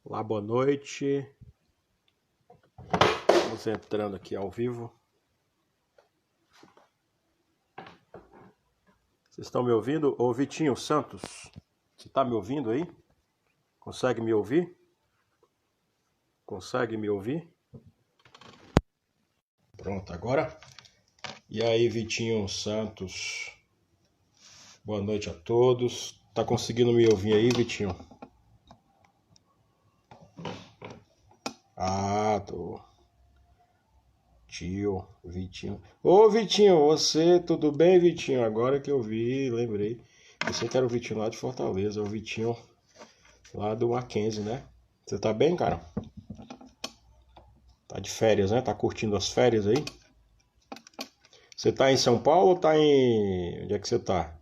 Olá, boa noite. Estamos entrando aqui ao vivo. Vocês estão me ouvindo? Ô Vitinho Santos, você está me ouvindo aí? Consegue me ouvir? Consegue me ouvir? Pronto, agora. E aí, Vitinho Santos? Boa noite a todos. Tá conseguindo me ouvir aí, Vitinho? Ah, tô. Tio, Vitinho. Ô, Vitinho, você, tudo bem, Vitinho? Agora que eu vi, lembrei. Você que era o Vitinho lá de Fortaleza, o Vitinho lá do Mackenzie, né? Você tá bem, cara? Tá de férias, né? Tá curtindo as férias aí? Você tá em São Paulo ou tá em... Onde é que você tá?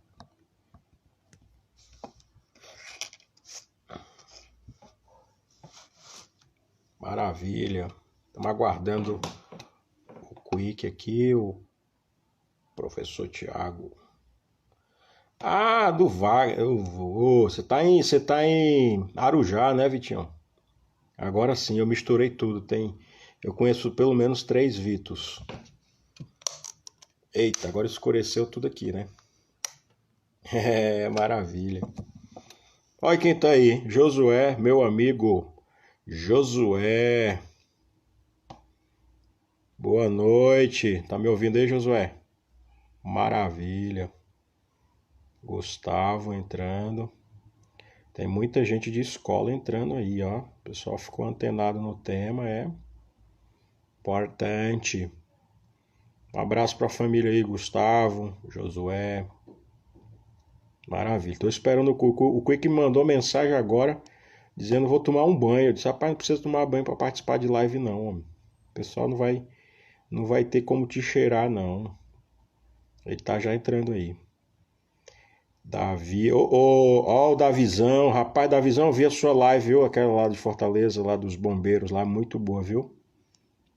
Maravilha. Estamos aguardando o Quick aqui, o professor Tiago. Ah, do Wagner. Eu vou. Você tá em Arujá, né, Vitinho? Agora sim, eu misturei tudo. Eu conheço pelo menos 3 Vitos. Eita, agora escureceu tudo aqui, né? É, maravilha. Olha quem tá aí. Josué, meu amigo. Josué. Boa noite. Tá me ouvindo aí, Josué? Maravilha. Gustavo entrando. Tem muita gente de escola entrando aí, ó. O pessoal ficou antenado no tema, é importante. Um abraço para a família aí, Gustavo, Josué. Maravilha. Tô esperando o Quick me mandou mensagem agora dizendo vou tomar um banho. Eu disse, rapaz, não precisa tomar banho para participar de live não, homem. O pessoal não vai ter como te cheirar não. Ele tá já entrando aí. Davi, ó, o Davizão, rapaz, Davizão, eu vi a sua live, viu? Aquela lá de Fortaleza, lá dos bombeiros, lá, muito boa, viu?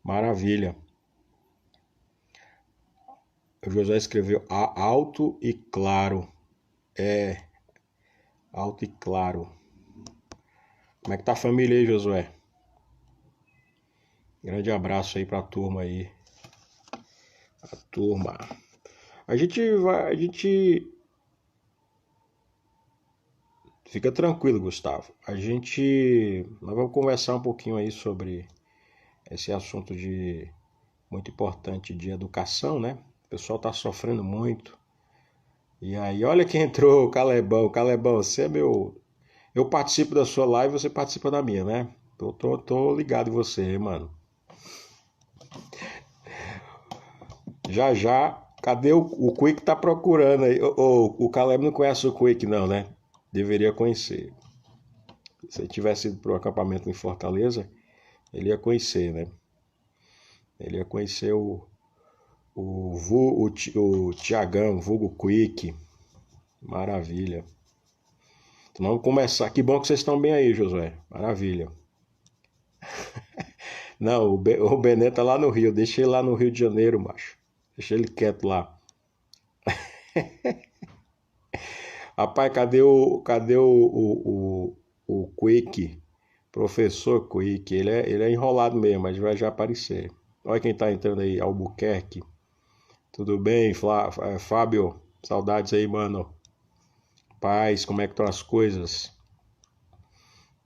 Maravilha. O José escreveu alto e claro. É, alto e claro. Como é que tá a família aí, Josué? Grande abraço aí pra turma aí. A turma. A gente fica tranquilo, Gustavo. Nós vamos conversar um pouquinho aí sobre esse assunto muito importante de educação, né? O pessoal tá sofrendo muito. E aí, olha quem entrou, o Calebão. Calebão, você é meu... Eu participo da sua live, você participa da minha, né? Tô ligado em você, mano. Já já, cadê o Quick tá procurando aí? O Caleb não conhece o Quick não, né? Deveria conhecer. Se ele tivesse ido pro acampamento em Fortaleza, ele ia conhecer, né? Ele ia conhecer o Tiagão, vulgo Quick. Maravilha. Então vamos começar. Que bom que vocês estão bem aí, Josué. Maravilha. Não, o Bené tá lá no Rio. Deixa ele lá no Rio de Janeiro, macho. Deixa ele quieto lá. Rapaz, cadê o Quick? Professor Quick. Ele é enrolado mesmo, mas vai já aparecer. Olha quem tá entrando aí, Albuquerque. Tudo bem, Fábio? Saudades aí, mano. Paz, como é que estão as coisas?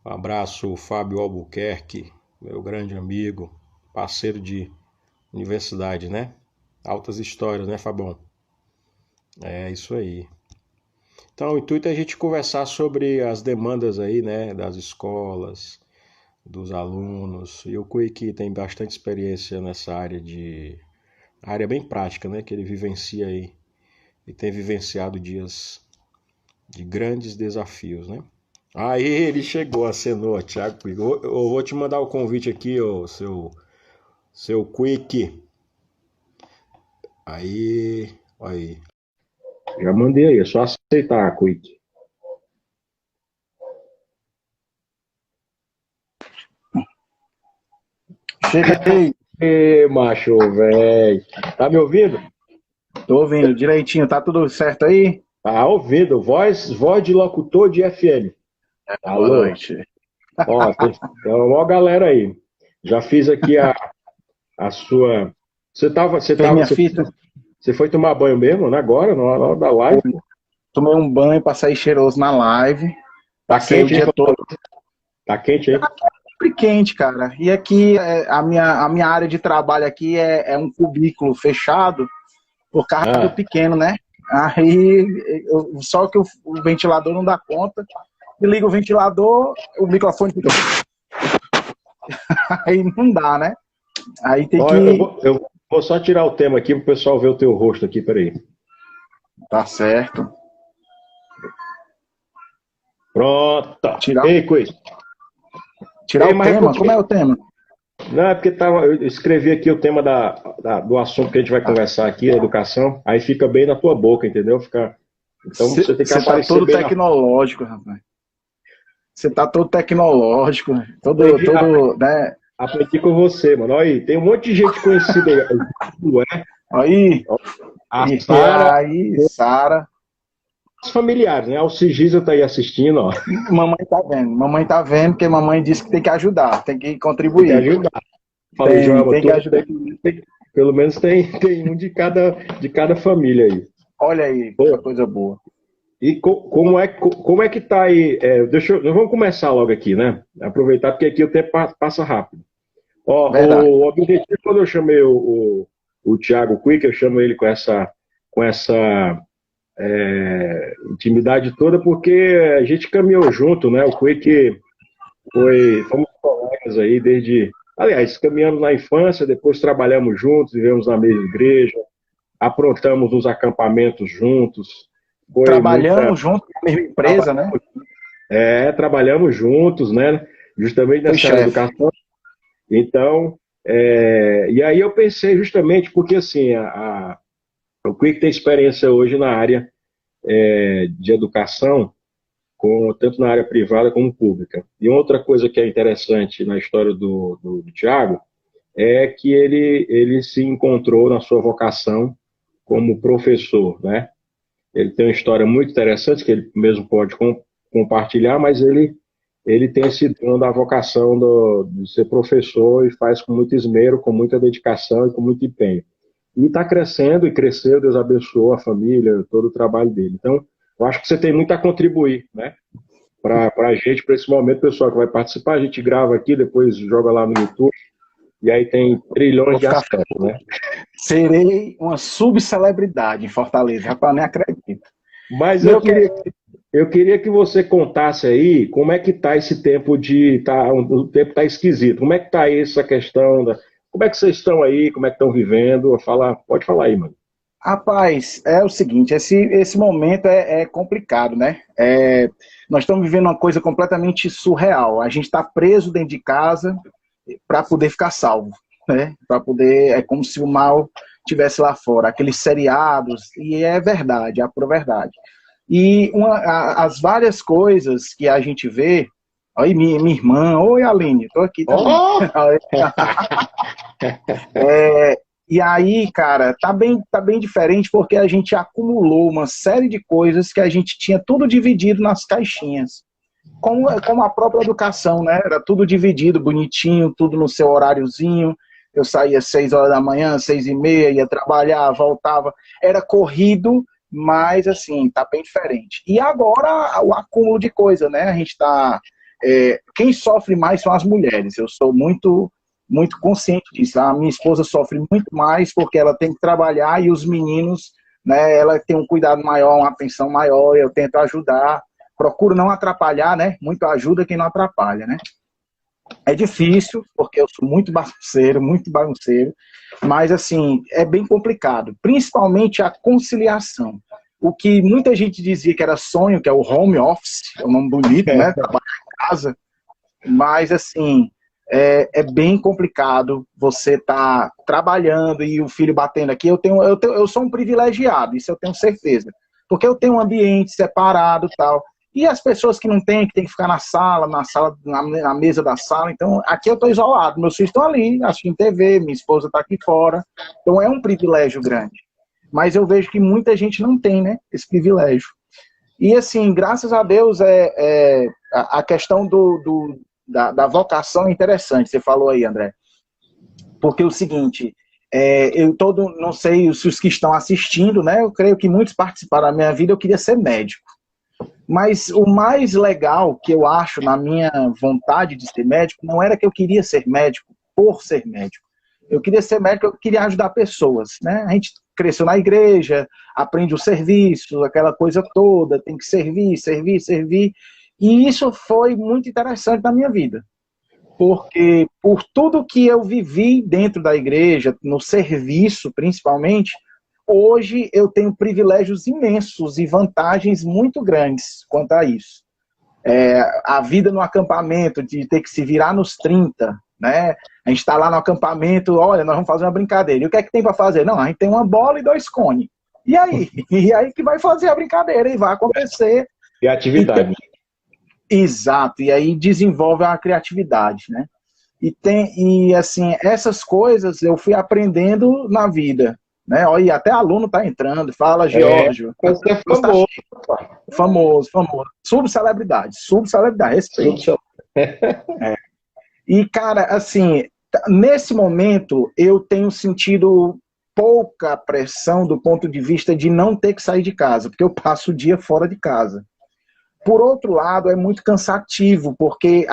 Um abraço, Fábio Albuquerque, meu grande amigo, parceiro de universidade, né? Altas histórias, né, Fabão? É isso aí. Então, o intuito é a gente conversar sobre as demandas aí, né, das escolas, dos alunos. E o Quick tem bastante experiência nessa área bem prática, né, que ele vivencia aí e tem vivenciado dias de grandes desafios, né? Aí ele chegou, acenou, Thiago Quick. Eu vou te mandar o convite aqui, ô, seu Quick. Aí. Já mandei aí, é só aceitar, Quick. Cheguei, Ê, macho, velho. Tá me ouvindo? tô ouvindo direitinho, tá tudo certo aí? Tá ouvindo. Voz de locutor de FM. Boa Alô? noite. Ó, tem uma maior galera aí. Já fiz aqui a sua. Fez minha fita, Você foi tomar banho mesmo, né? Agora, na hora da live? tomei um banho pra sair cheiroso na live. Tá Passei o quente, hein? dia todo Tá quente, hein? sempre quente, cara. E aqui, a minha área de trabalho aqui é um cubículo fechado por causa do Ah, pequeno, né? Aí, só que o ventilador não dá conta. E liga o ventilador, o microfone fica... Aí não dá, né? Aí tem ó, que... eu vou só tirar o tema aqui pro pessoal ver o teu rosto aqui, peraí. Tá certo. Pronto. Tirar, Ei, coisa. tirar Ei, o mas tema? Como é o tema? não, é porque eu escrevi aqui o tema do assunto que a gente vai conversar aqui, a educação, aí fica bem na tua boca, entendeu? Então você tem que Você tá aparecer todo bem na. tecnológico, rapaz. Você tá todo tecnológico, Aprendi, né? aprendi com você, mano. Olha aí, tem um monte de gente conhecida aí. O é, Aí, a e Sara, aí, Sara, os familiares, né? A Alcigisa tá aí assistindo, ó. mamãe tá vendo, porque mamãe disse que tem que ajudar, tem que Tem que contribuir, ajudar. Falei, Joelma, tem que ajudar. pelo menos tem um de cada família aí. Olha aí, que Pô, coisa boa. e como é que tá aí? Nós vamos começar logo aqui, né? Aproveitar, porque aqui o tempo passa rápido. Ó, Verdade. o objetivo, quando eu chamei o Thiago Quick, eu chamo ele com essa intimidade toda, porque a gente caminhou junto, né? O Quick fomos colegas aí desde. Aliás, caminhamos na infância, depois trabalhamos juntos, vivemos na mesma igreja, aprontamos nos acampamentos juntos, foi muita. Trabalhamos junto na mesma empresa, né? Trabalhamos juntos, né? Justamente Foi nessa área da chefe. educação. Então, e aí eu pensei justamente porque assim, o Quick tem experiência hoje na área de educação, tanto na área privada como pública. E outra coisa que é interessante na história do Tiago é que ele se encontrou na sua vocação como professor, né? Ele tem uma história muito interessante que ele mesmo pode compartilhar, mas ele tem esse dom da vocação de ser professor e faz com muito esmero, com muita dedicação e com muito empenho. E está crescendo e cresceu, Deus abençoou a família, todo o trabalho dele. Então, eu acho que você tem muito a contribuir, né? Para a gente, para esse momento, o pessoal que vai participar, a gente grava aqui, depois joga lá no YouTube, e aí tem trilhões Vou de ficar... acessos, né? Serei uma subcelebridade em Fortaleza, rapaz, nem acredito. Mas Meu eu queria que você contasse aí como é que tá esse tempo o tempo está esquisito. Como é que tá aí essa questão como é que vocês estão aí, como é que estão vivendo? Pode falar aí, mano. Rapaz, é o seguinte, esse momento é complicado, né? Nós estamos vivendo uma coisa completamente surreal. A gente está preso dentro de casa para poder ficar salvo, né? Para poder, é como se o mal estivesse lá fora, aqueles seriados, e é verdade, é a pura verdade. E as várias coisas que a gente vê, aí minha irmã, oi Aline, estou aqui também. Oh! E aí, cara, tá bem diferente porque a gente acumulou uma série de coisas que a gente tinha tudo dividido nas caixinhas. Como a própria educação, né? Era tudo dividido, bonitinho, tudo no seu horáriozinho. Eu saía às 6 horas da manhã, 6:30, ia trabalhar, voltava. Era corrido, mas assim, tá bem diferente. E agora o acúmulo de coisa, né? A gente tá. Quem sofre mais são as mulheres. Eu sou muito consciente disso. A minha esposa sofre muito mais porque ela tem que trabalhar e os meninos, né, ela tem um cuidado maior, uma atenção maior, eu tento ajudar, procuro não atrapalhar, né, muito ajuda quem não atrapalha, né. É difícil, porque eu sou muito bagunceiro, mas assim, é bem complicado, principalmente a conciliação. O que muita gente dizia que era sonho, que é o home office, é um nome bonito, né, trabalhar em casa, mas assim, é bem complicado você tá trabalhando e o filho batendo aqui. Eu sou um privilegiado, isso eu tenho certeza. Porque eu tenho um ambiente separado e tal. E as pessoas que não têm, que tem que ficar na mesa da sala. Então, aqui eu estou isolado. Meus filhos estão ali, assistindo TV, minha esposa está aqui fora. Então, é um privilégio grande. Mas eu vejo que muita gente não tem, né, esse privilégio. E, assim, graças a Deus, a questão da vocação é interessante, você falou aí, André. Porque é o seguinte, não sei se os que estão assistindo, né? Eu creio que muitos participaram da minha vida, eu queria ser médico. Mas o mais legal que eu acho na minha vontade de ser médico, não era que eu queria ser médico por ser médico. Eu queria ser médico, eu queria ajudar pessoas, né? A gente cresceu na igreja, aprende o serviço, aquela coisa toda, tem que servir, servir, servir. E isso foi muito interessante na minha vida. Porque por tudo que eu vivi dentro da igreja, no serviço principalmente, hoje eu tenho privilégios imensos e vantagens muito grandes quanto a isso. A vida no acampamento, de ter que se virar nos 30, né? A gente está lá no acampamento, olha, nós vamos fazer uma brincadeira. E o que é que tem para fazer? Não, a gente tem uma bola e 2 cones. E aí? E aí que vai fazer a brincadeira e vai acontecer. Criatividade. Exato, e aí desenvolve a criatividade, né? E assim, essas coisas eu fui aprendendo na vida, né? Olha, até aluno tá entrando, fala, Giorgio. Você é famoso. Famoso. Subcelebridade, respeito. E, cara, assim, nesse momento eu tenho sentido pouca pressão do ponto de vista de não ter que sair de casa, porque eu passo o dia fora de casa. Por outro lado, é muito cansativo, porque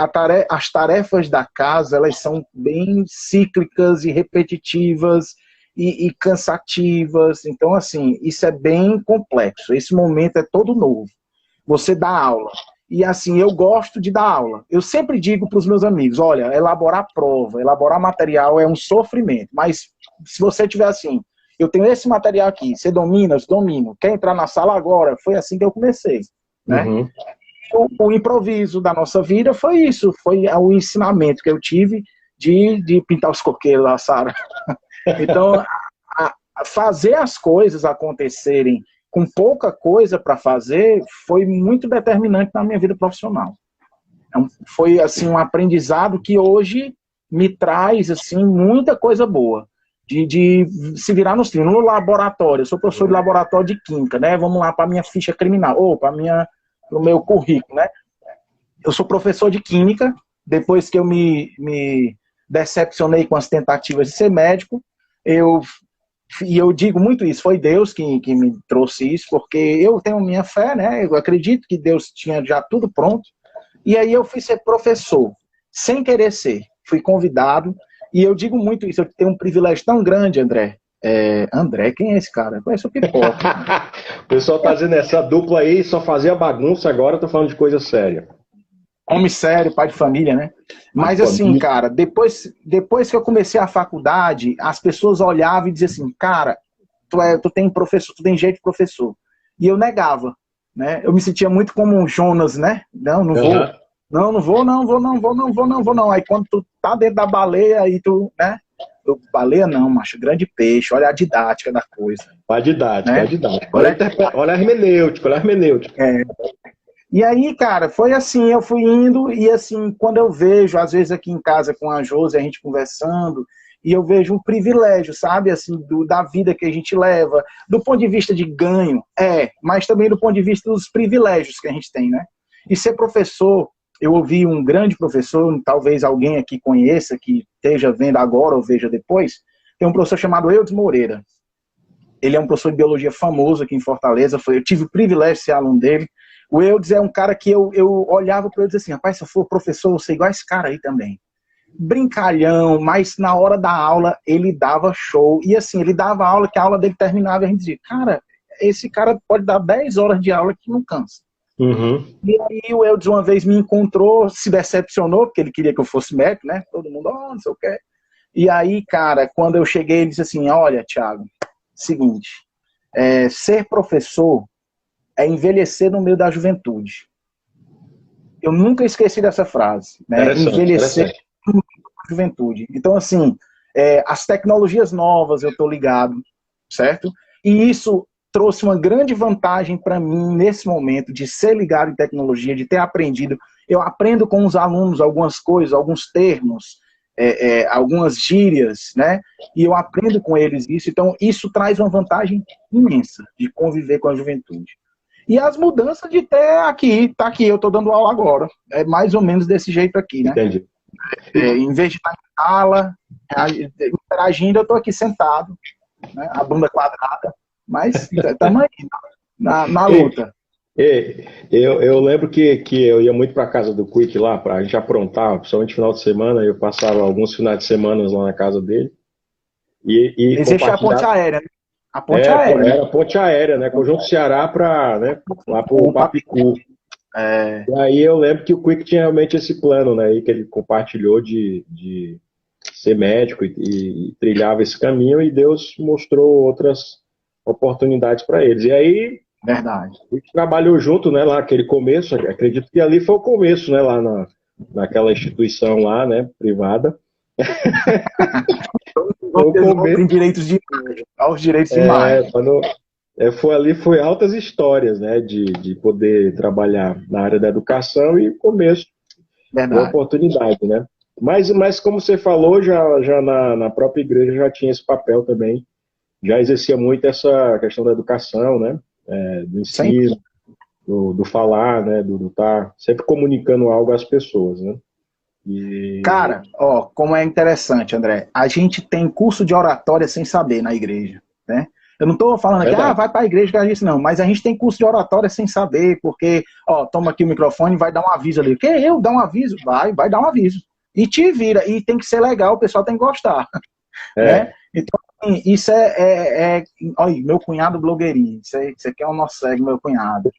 as tarefas da casa, elas são bem cíclicas e repetitivas e cansativas. Então, assim, isso é bem complexo. Esse momento é todo novo. Você dá aula. E, assim, eu gosto de dar aula. Eu sempre digo para os meus amigos, olha, elaborar prova, elaborar material é um sofrimento. Mas, se você tiver assim, eu tenho esse material aqui, você domina, eu domino. Quer entrar na sala agora? Foi assim que eu comecei. Né? Uhum. O improviso da nossa vida foi isso, foi o ensinamento que eu tive de pintar os coqueiros lá, Sara. Então, fazer as coisas acontecerem com pouca coisa para fazer foi muito determinante na minha vida profissional. Então, foi assim um aprendizado que hoje me traz assim muita coisa boa. De se virar nos trilhos. No laboratório, eu sou professor de laboratório de química, né? Vamos lá para a minha ficha criminal, ou para o meu currículo, né? Eu sou professor de química, depois que eu me decepcionei com as tentativas de ser médico, e eu digo muito isso, foi Deus que me trouxe isso, porque eu tenho minha fé, né? Eu acredito que Deus tinha já tudo pronto, e aí eu fui ser professor, sem querer ser, fui convidado, e eu digo muito isso, eu tenho um privilégio tão grande, André. André, quem é esse cara? Conhece o Pipoca. O pessoal tá dizendo, essa dupla aí só fazia bagunça, agora eu tô falando de coisa séria. Homem sério, pai de família, né? Mas assim, cara, depois que eu comecei a faculdade, as pessoas olhavam e diziam assim, cara, tu tem professor, tu tem jeito de professor. E eu negava, né? Eu me sentia muito como um Jonas, né? Não vou. Não vou. Aí quando tu tá dentro da baleia, aí tu, né? Baleia não, macho, grande peixe, olha a didática da coisa. A didática, né? a didática. Olha a hermenêutica, E aí, cara, foi assim, eu fui indo, e assim, quando eu vejo, às vezes aqui em casa com a Josi, a gente conversando, e eu vejo um privilégio, sabe, assim, da vida que a gente leva, do ponto de vista de ganho, mas também do ponto de vista dos privilégios que a gente tem, né? E ser professor, eu ouvi um grande professor, talvez alguém aqui conheça, que esteja vendo agora ou veja depois, tem um professor chamado Eudes Moreira. Ele é um professor de biologia famoso aqui em Fortaleza, eu tive o privilégio de ser aluno dele. O Eudes é um cara que eu olhava para ele e dizia assim, rapaz, se eu for professor, eu sei igual esse cara aí também. Brincalhão, mas na hora da aula ele dava show. E assim, ele dava aula, que a aula dele terminava e a gente dizia, cara, esse cara pode dar 10 horas de aula que não cansa. Uhum. E aí o Eudes uma vez me encontrou, se decepcionou, porque ele queria que eu fosse médico, né? Todo mundo, não sei o que. E aí, cara, quando eu cheguei, ele disse assim, olha, Thiago, seguinte, ser professor é envelhecer no meio da juventude. Eu nunca esqueci dessa frase, né? Envelhecer no meio da juventude. Então, assim, as tecnologias novas eu estou ligado, certo? E isso trouxe uma grande vantagem para mim nesse momento de ser ligado em tecnologia, de ter aprendido. Eu aprendo com os alunos algumas coisas, alguns termos, algumas gírias, né? E eu aprendo com eles isso. Então, isso traz uma vantagem imensa de conviver com a juventude. E as mudanças de ter aqui, tá aqui, eu estou dando aula agora. É mais ou menos desse jeito aqui, né? Entendi. Em vez de estar em sala, interagindo, eu estou aqui sentado, né? A bunda quadrada, mas estamos aí, na luta. Eu lembro que eu ia muito para casa do Quick lá, para a gente aprontar, principalmente final de semana, eu passava alguns finais de semana lá na casa dele e Existe a ponte compartilhava. aérea, né? A ponte aérea, né? Era ponte aérea, né? Conjunto Ceará para, né, lá para o Papicu. É, E aí eu lembro que o Quick tinha realmente esse plano, né? Aí que ele compartilhou de ser médico e trilhava esse caminho e Deus mostrou outras oportunidades para eles. E aí verdade. a gente trabalhou junto, né? Lá naquele começo, acredito que ali foi o começo, né? Lá naquela instituição lá, né? Privada. Foi o começo. Tem direitos de imagem, aos direitos de imagem. Foi ali, foi altas histórias, né, de poder trabalhar na área da educação e o começo da Verdade. oportunidade, né? Mas como você falou, já na própria igreja já tinha esse papel também, já exercia muito essa questão da educação, né, do ensino, do falar, né, do estar sempre comunicando algo às pessoas, né? Cara, ó, como é interessante, André, a gente tem curso de oratória sem saber na igreja, né? Eu não estou falando aqui, vai para a igreja que é isso, não. Mas a gente tem curso de oratória sem saber, porque, ó, toma aqui o microfone e vai dar um aviso ali. Que eu dar um aviso? Vai dar um aviso. E te vira. E tem que ser legal, o pessoal tem que gostar. Né? Então, assim, isso olha, meu cunhado blogueirinho. Isso aqui é o nosso cego, meu cunhado.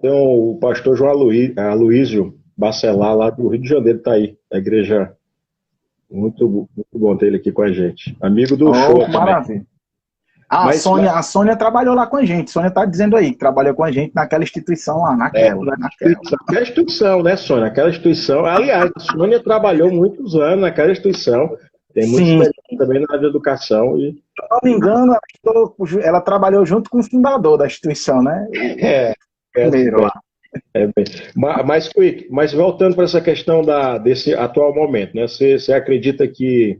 Tem o pastor João Aloísio Bacelar, lá do Rio de Janeiro, tá aí. A igreja, muito bom ter ele aqui com a gente. Amigo do show. Maravilha. A Sônia trabalhou lá com a gente. A Sônia está dizendo aí que trabalhou com a gente naquela instituição lá, naquela. Aquela instituição, né, Sônia? Aquela instituição. Aliás, a Sônia trabalhou muitos anos naquela instituição. Tem muita experiência também na área de educação. E... Se eu não me engano, ela trabalhou junto com o fundador da instituição, né? Primeiro lá. Mas voltando para essa questão desse atual momento, né? Você acredita que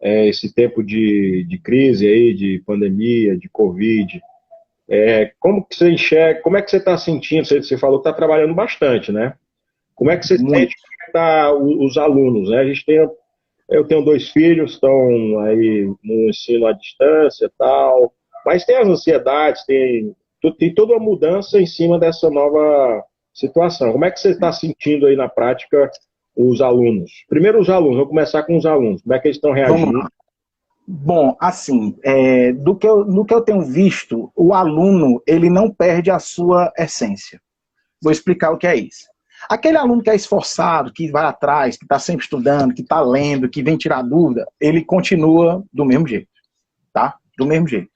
esse tempo de crise aí, de pandemia, de Covid, como que você enxerga, como é que você está sentindo? Você falou que está trabalhando bastante, né? Como é que você sente que tá os alunos, né? Eu tenho 2 filhos, estão aí no ensino à distância e tal, mas tem as ansiedades, tem toda uma mudança em cima dessa nova situação. Como é que você está sentindo aí na prática os alunos? Primeiro os alunos, vou começar com os alunos. Como é que eles estão reagindo? Bom, assim, do que eu tenho visto, o aluno, ele não perde a sua essência. Vou explicar o que é isso. Aquele aluno que é esforçado, que vai atrás, que está sempre estudando, que está lendo, que vem tirar dúvida, ele continua do mesmo jeito, tá? Do mesmo jeito.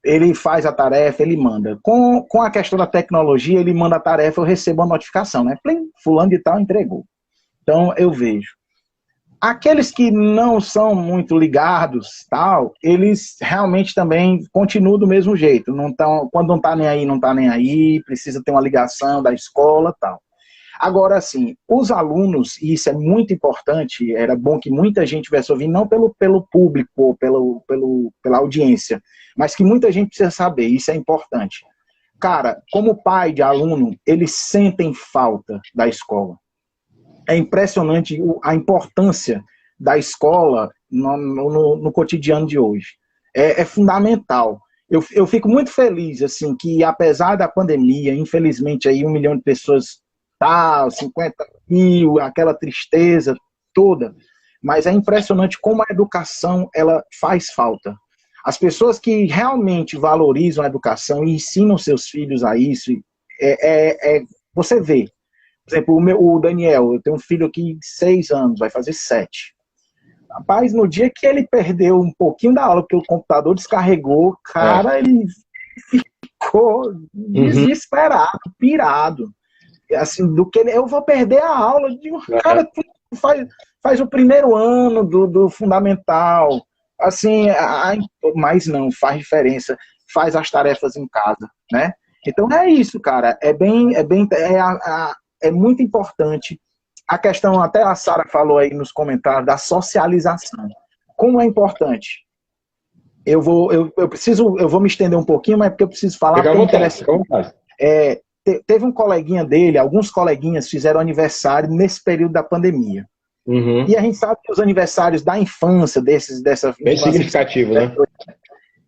Ele faz a tarefa, ele manda. Com a questão da tecnologia, ele manda a tarefa, eu recebo a notificação, né? Plim, fulano de tal entregou. Então, eu vejo. Aqueles que não são muito ligados, tal, eles realmente também continuam do mesmo jeito. Quando não está nem aí, não está nem aí, precisa ter uma ligação da escola, tal. Agora, assim, os alunos, e isso é muito importante, era bom que muita gente tivesse ouvindo, não pelo público, pela audiência, mas que muita gente precisa saber, isso é importante. Cara, como pai de aluno, eles sentem falta da escola. É impressionante a importância da escola no cotidiano de hoje. É fundamental. Eu fico muito feliz, assim, que apesar da pandemia, infelizmente aí 1 milhão de pessoas, 50 mil, aquela tristeza toda, mas é impressionante como a educação, ela faz falta. As pessoas que realmente valorizam a educação e ensinam seus filhos a isso, você vê. Por exemplo, o Daniel, eu tenho um filho aqui de 6 anos, vai fazer 7. Rapaz, no dia que ele perdeu um pouquinho da aula, porque o computador descarregou, cara, ele ficou desesperado, pirado. Assim, eu vou perder a aula. Eu digo, cara, tu faz o primeiro ano do fundamental. Assim, mas não, faz diferença. Faz as tarefas em casa, né? Então é isso, cara. É muito importante. A questão, até a Sara falou aí nos comentários, da socialização. Como é importante? eu vou me estender um pouquinho, mas porque eu preciso falar, Fica à porque é vontade, interessante. fica à vontade. Teve um coleguinha dele, alguns coleguinhas fizeram aniversário nesse período da pandemia. E a gente sabe que os aniversários da infância, dessa Bem infância, significativo, né?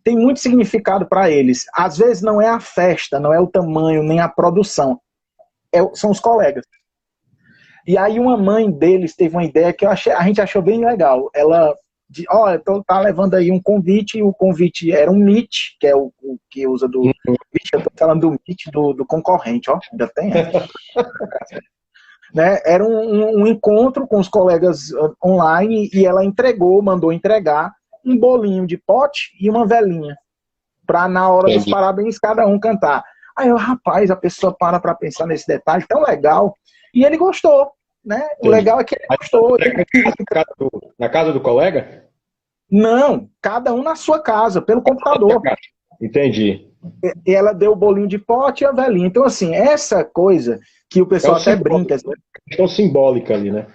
tem muito significado para eles. Às vezes não é a festa, não é o tamanho, nem a produção, são os colegas. E aí uma mãe deles teve uma ideia que a gente achou bem legal. Ela olha, tá levando aí um convite, e o convite era um Meet, que é o que usa do... Eu tô falando do Meet do concorrente, ó, ainda tem né? Era um encontro com os colegas online e ela mandou entregar um bolinho de pote e uma velinha, para na hora dos parabéns cada um cantar. Aí rapaz, a pessoa para pensar nesse detalhe tão legal, e ele gostou, né? O legal é que ele gostou. Na casa do colega? Não, cada um na sua casa, pelo computador. Entendi. E ela deu o bolinho de pote e a velhinha. Então, assim, essa coisa que o pessoal até brinca. Questão simbólica ali, né?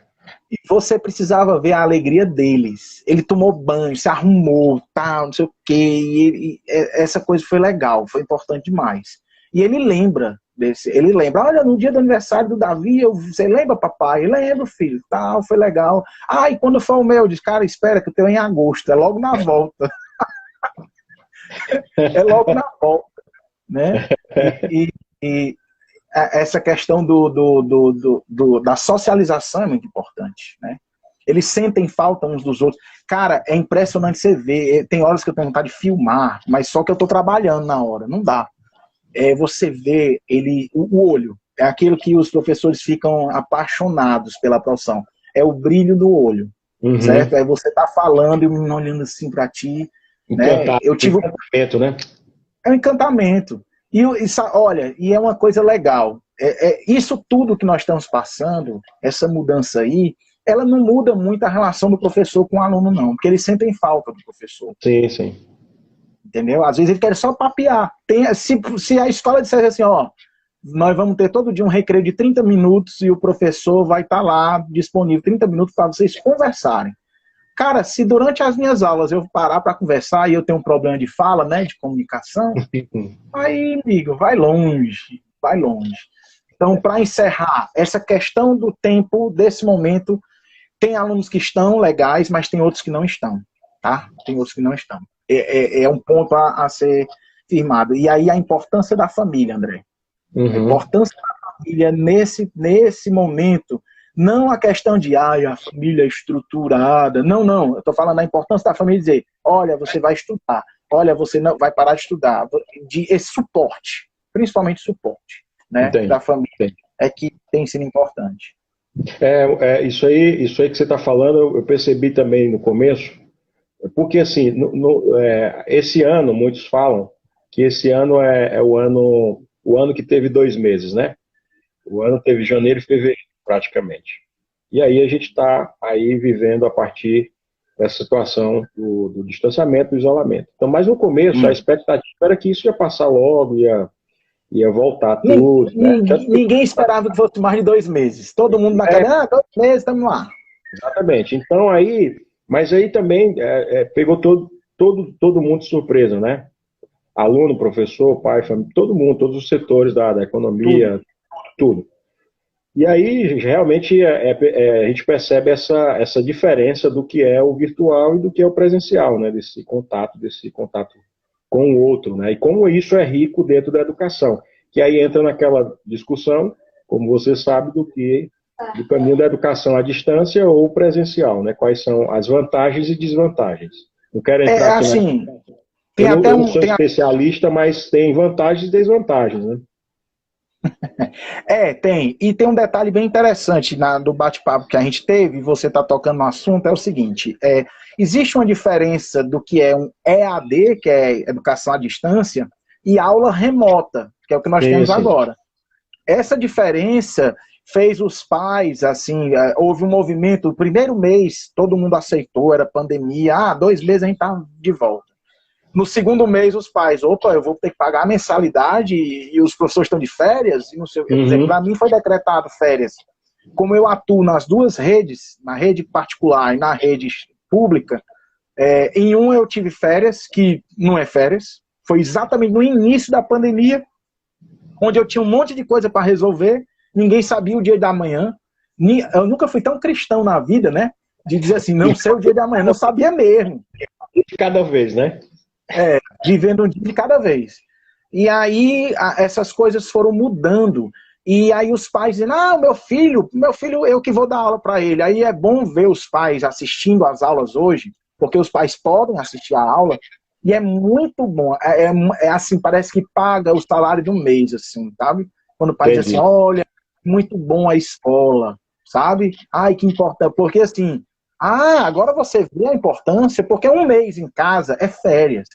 E você precisava ver a alegria deles. Ele tomou banho, se arrumou, tal, não sei o quê. E essa coisa foi legal, foi importante demais. E ele lembra olha, no dia do aniversário do Davi, você lembra, papai? Eu lembro, filho, tal, foi legal. E quando foi o meu, eu disse, cara, espera que o teu é em agosto, é logo na volta. É logo na volta, né? E essa questão da socialização é muito importante, né? Eles sentem falta uns dos outros. Cara, é impressionante você ver. Tem horas que eu tenho vontade de filmar, mas só que eu tô trabalhando na hora, não dá. Você vê o olho, é aquilo que os professores ficam apaixonados pela profissão. É o brilho do olho, certo? Aí você tá falando e o menino olhando assim pra ti. Né? Eu tive um encantamento, né? É um encantamento. Olha, e é uma coisa legal. Isso tudo que nós estamos passando, essa mudança aí, ela não muda muito a relação do professor com o aluno, não, porque eles sentem falta do professor. Sim, sim. Entendeu? Às vezes ele quer só papear. Se a escola disser assim, ó, nós vamos ter todo dia um recreio de 30 minutos e o professor vai estar lá disponível 30 minutos para vocês conversarem. Cara, se durante as minhas aulas eu parar para conversar e eu tenho um problema de fala, né, de comunicação, aí, amigo, vai longe, vai longe. Então, para encerrar, essa questão do tempo, desse momento, tem alunos que estão legais, mas tem outros que não estão, tá? Tem outros que não estão. É um ponto a ser firmado. E aí a importância da família, André. A importância da família nesse momento. Não a questão de, a família estruturada. Não. Eu estou falando da importância da família dizer, olha, você vai estudar. Olha, você não vai parar de estudar. Esse suporte, principalmente suporte, né, da família, é que tem sido importante. Isso aí que você está falando, eu percebi também no começo, porque assim, esse ano, muitos falam que esse ano é o ano que teve 2 meses, né? O ano teve janeiro e fevereiro, praticamente. E aí a gente está aí vivendo a partir dessa situação do distanciamento, do isolamento. Então, mas no começo, a expectativa era que isso ia passar logo, ia voltar tudo. Ninguém esperava que fosse mais de 2 meses. Todo mundo na cadeira, 2 meses, estamos lá. Exatamente. Então, mas aí também pegou todo mundo de surpresa, né? Aluno, professor, pai, família, todo mundo, todos os setores da economia, tudo. E aí, realmente, a gente percebe essa diferença do que é o virtual e do que é o presencial, né? Desse contato com o outro, né? E como isso é rico dentro da educação. Que aí entra naquela discussão, como você sabe, do caminho da educação à distância ou presencial, né? Quais são as vantagens e desvantagens. Não quero entrar aqui assim, eu não sou especialista, mas tem vantagens e desvantagens, né? Tem. E tem um detalhe bem interessante do bate-papo que a gente teve, e você está tocando no assunto, é o seguinte, existe uma diferença do que é um EAD, que é educação à distância, e aula remota, que é o que nós temos agora. Essa diferença fez os pais, assim, houve um movimento, o primeiro mês todo mundo aceitou, era pandemia, 2 meses a gente tá de volta. No segundo mês, os pais, eu vou ter que pagar a mensalidade e os professores estão de férias, e não sei o que. Para mim foi decretado férias. Como eu atuo nas duas redes, na rede particular e na rede pública, Em um eu tive férias, que não é férias, foi exatamente no início da pandemia, onde eu tinha um monte de coisa para resolver, ninguém sabia o dia da manhã. Eu nunca fui tão cristão na vida, né? De dizer assim, não sei o dia da manhã, não sabia mesmo. De cada vez, né? Vivendo um dia de cada vez. E aí essas coisas foram mudando. E aí os pais dizem, meu filho, eu que vou dar aula para ele. Aí é bom ver os pais assistindo às aulas hoje, porque os pais podem assistir a aula, e é muito bom. É assim, parece que paga o salário do mês, assim, sabe? Quando o pai diz assim, olha, muito bom a escola, sabe? Ai, que importante. Porque assim, agora você vê a importância, porque um mês em casa é férias.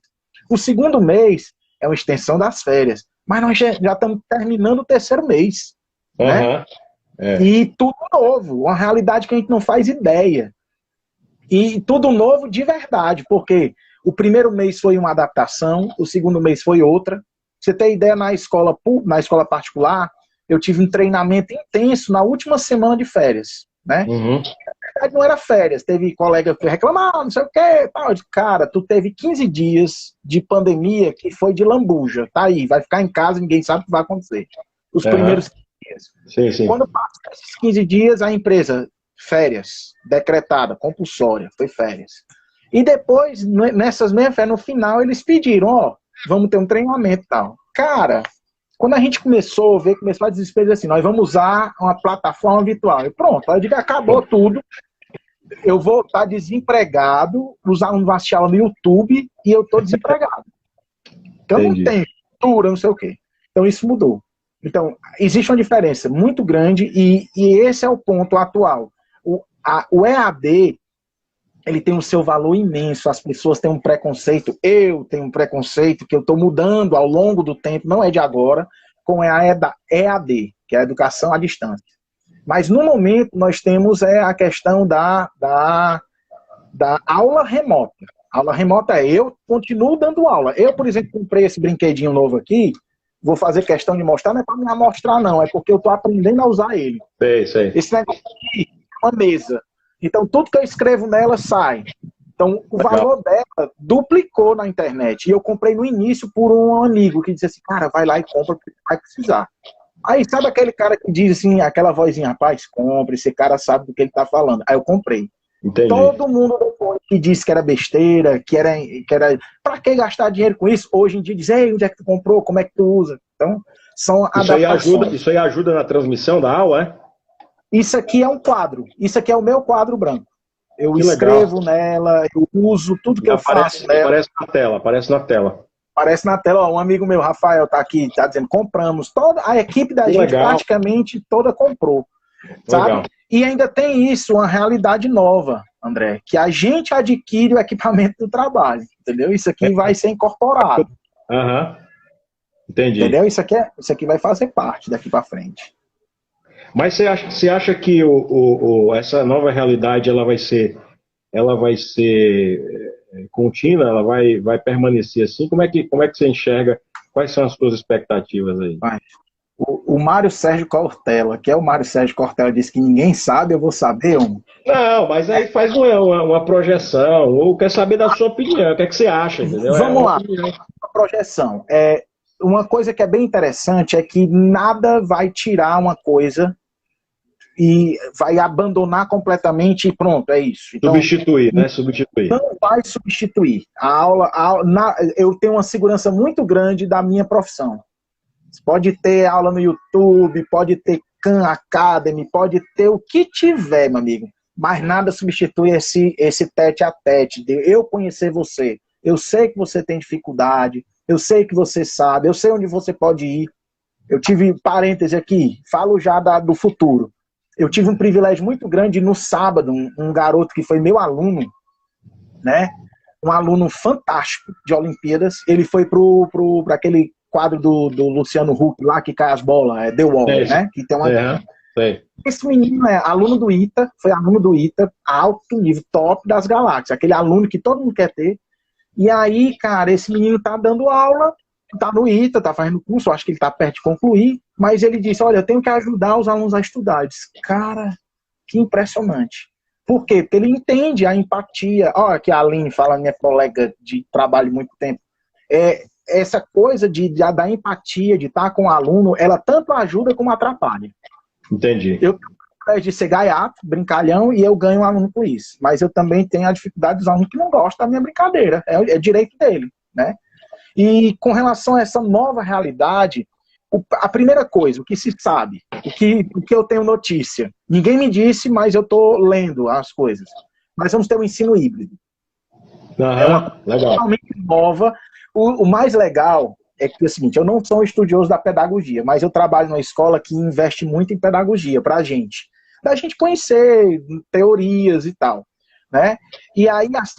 O segundo mês é uma extensão das férias. Mas nós já estamos terminando o terceiro mês. Né? E tudo novo, uma realidade que a gente não faz ideia. E tudo novo de verdade, porque o primeiro mês foi uma adaptação, o segundo mês foi outra. Você tem ideia, na escola particular, eu tive um treinamento intenso na última semana de férias. Né? Uhum. Na verdade, não era férias, teve colega que reclamar, não sei o quê. Cara, tu teve 15 dias de pandemia que foi de lambuja. Tá aí, vai ficar em casa, ninguém sabe o que vai acontecer. Os primeiros 15 dias. Sim. Quando passa esses 15 dias, a empresa, férias, decretada, compulsória, foi férias. E depois, nessas mesmas férias, no final, eles pediram, vamos ter um treinamento e tal. Cara, quando a gente começou a desesperar assim, nós vamos usar uma plataforma virtual. E pronto, eu digo, acabou tudo. Eu vou estar desempregado, os alunos vão assistir aula no YouTube e eu estou desempregado. Então não tem cultura, não sei o quê. Então isso mudou. Então, existe uma diferença muito grande e esse é o ponto atual. O EAD, ele tem o seu valor imenso, as pessoas têm um preconceito, eu tenho um preconceito que eu estou mudando ao longo do tempo, não é de agora, com a EAD, que é a educação à distância. Mas no momento nós temos a questão da aula remota. A aula remota eu continuo dando aula. Eu, por exemplo, comprei esse brinquedinho novo aqui, vou fazer questão de mostrar, não é para me amostrar não, é porque eu estou aprendendo a usar ele. Sei. Esse negócio aqui é uma mesa. Então, tudo que eu escrevo nela sai. Então, o valor dela duplicou na internet. E eu comprei no início por um amigo que disse assim, cara, vai lá e compra, porque vai precisar. Aí, sabe aquele cara que diz assim, aquela vozinha, rapaz, compre, esse cara sabe do que ele tá falando. Aí eu comprei. Entendi. Todo mundo depois que disse que era besteira, que era pra que gastar dinheiro com isso? Hoje em dia diz, ei, onde é que tu comprou? Como é que tu usa? Então, são adaptações. Isso aí ajuda na transmissão da aula, é? Isso aqui é um quadro. Isso aqui é o meu quadro branco. Eu escrevo nela, eu uso tudo que eu faço nela. Aparece na tela. Aparece na tela. Ó, um amigo meu, Rafael, tá aqui, tá dizendo, compramos. Toda a equipe da gente praticamente toda comprou. Sabe? Legal. E ainda tem isso, uma realidade nova, André, que a gente adquire o equipamento do trabalho. Entendeu? Isso aqui vai ser incorporado. Entendi. Entendeu? Isso aqui vai fazer parte daqui para frente. Mas você acha que essa nova realidade ela vai ser contínua, ela vai permanecer assim? Como é que você enxerga? Quais são as suas expectativas aí? O Mário Sérgio Cortella, que é o Mário Sérgio Cortella, disse que ninguém sabe, eu vou saber. Não, mas aí faz uma projeção, ou quer saber da sua opinião, o que é que você acha, entendeu? Vamos lá, a projeção. Uma coisa que é bem interessante é que nada vai tirar uma coisa e vai abandonar completamente e pronto, é isso. Então, substituir, né? Substituir. Não vai substituir. Eu tenho uma segurança muito grande da minha profissão. Pode ter aula no YouTube, pode ter Khan Academy, pode ter o que tiver, meu amigo. Mas nada substitui esse tete a tete, de eu conhecer você. Eu sei que você tem dificuldade, eu sei que você sabe, eu sei onde você pode ir. Eu tive, parêntese aqui, falo já do futuro. Eu tive um privilégio muito grande no sábado, um garoto que foi meu aluno, né? Um aluno fantástico de Olimpíadas. Ele foi para aquele quadro do Luciano Huck lá, que cai as bolas, The Wall, né? Que tem uma... Esse menino é aluno do ITA, foi aluno do ITA, alto nível, top das galáxias, aquele aluno que todo mundo quer ter. E aí, cara, esse menino tá dando aula, tá no ITA, tá fazendo curso, acho que ele tá perto de concluir, mas ele disse, olha, eu tenho que ajudar os alunos a estudar. Eu disse, cara, que impressionante. Por quê? Porque ele entende a empatia. Olha que a Aline fala, minha colega de trabalho há muito tempo. Essa coisa da empatia, de estar com o aluno, ela tanto ajuda como atrapalha. Entendi. Eu tenho de ser gaiato, brincalhão, e eu ganho um aluno com isso. Mas eu também tenho a dificuldade dos alunos que não gostam da minha brincadeira. É direito dele, né? E com relação a essa nova realidade, a primeira coisa, o que se sabe, o que eu tenho notícia, ninguém me disse, mas eu estou lendo as coisas. Nós vamos ter um ensino híbrido. É uma coisa legal. totalmente nova. O mais legal é que é o seguinte, eu não sou um estudioso da pedagogia, mas eu trabalho numa escola que investe muito em pedagogia para a gente conhecer teorias e tal, né? E aí as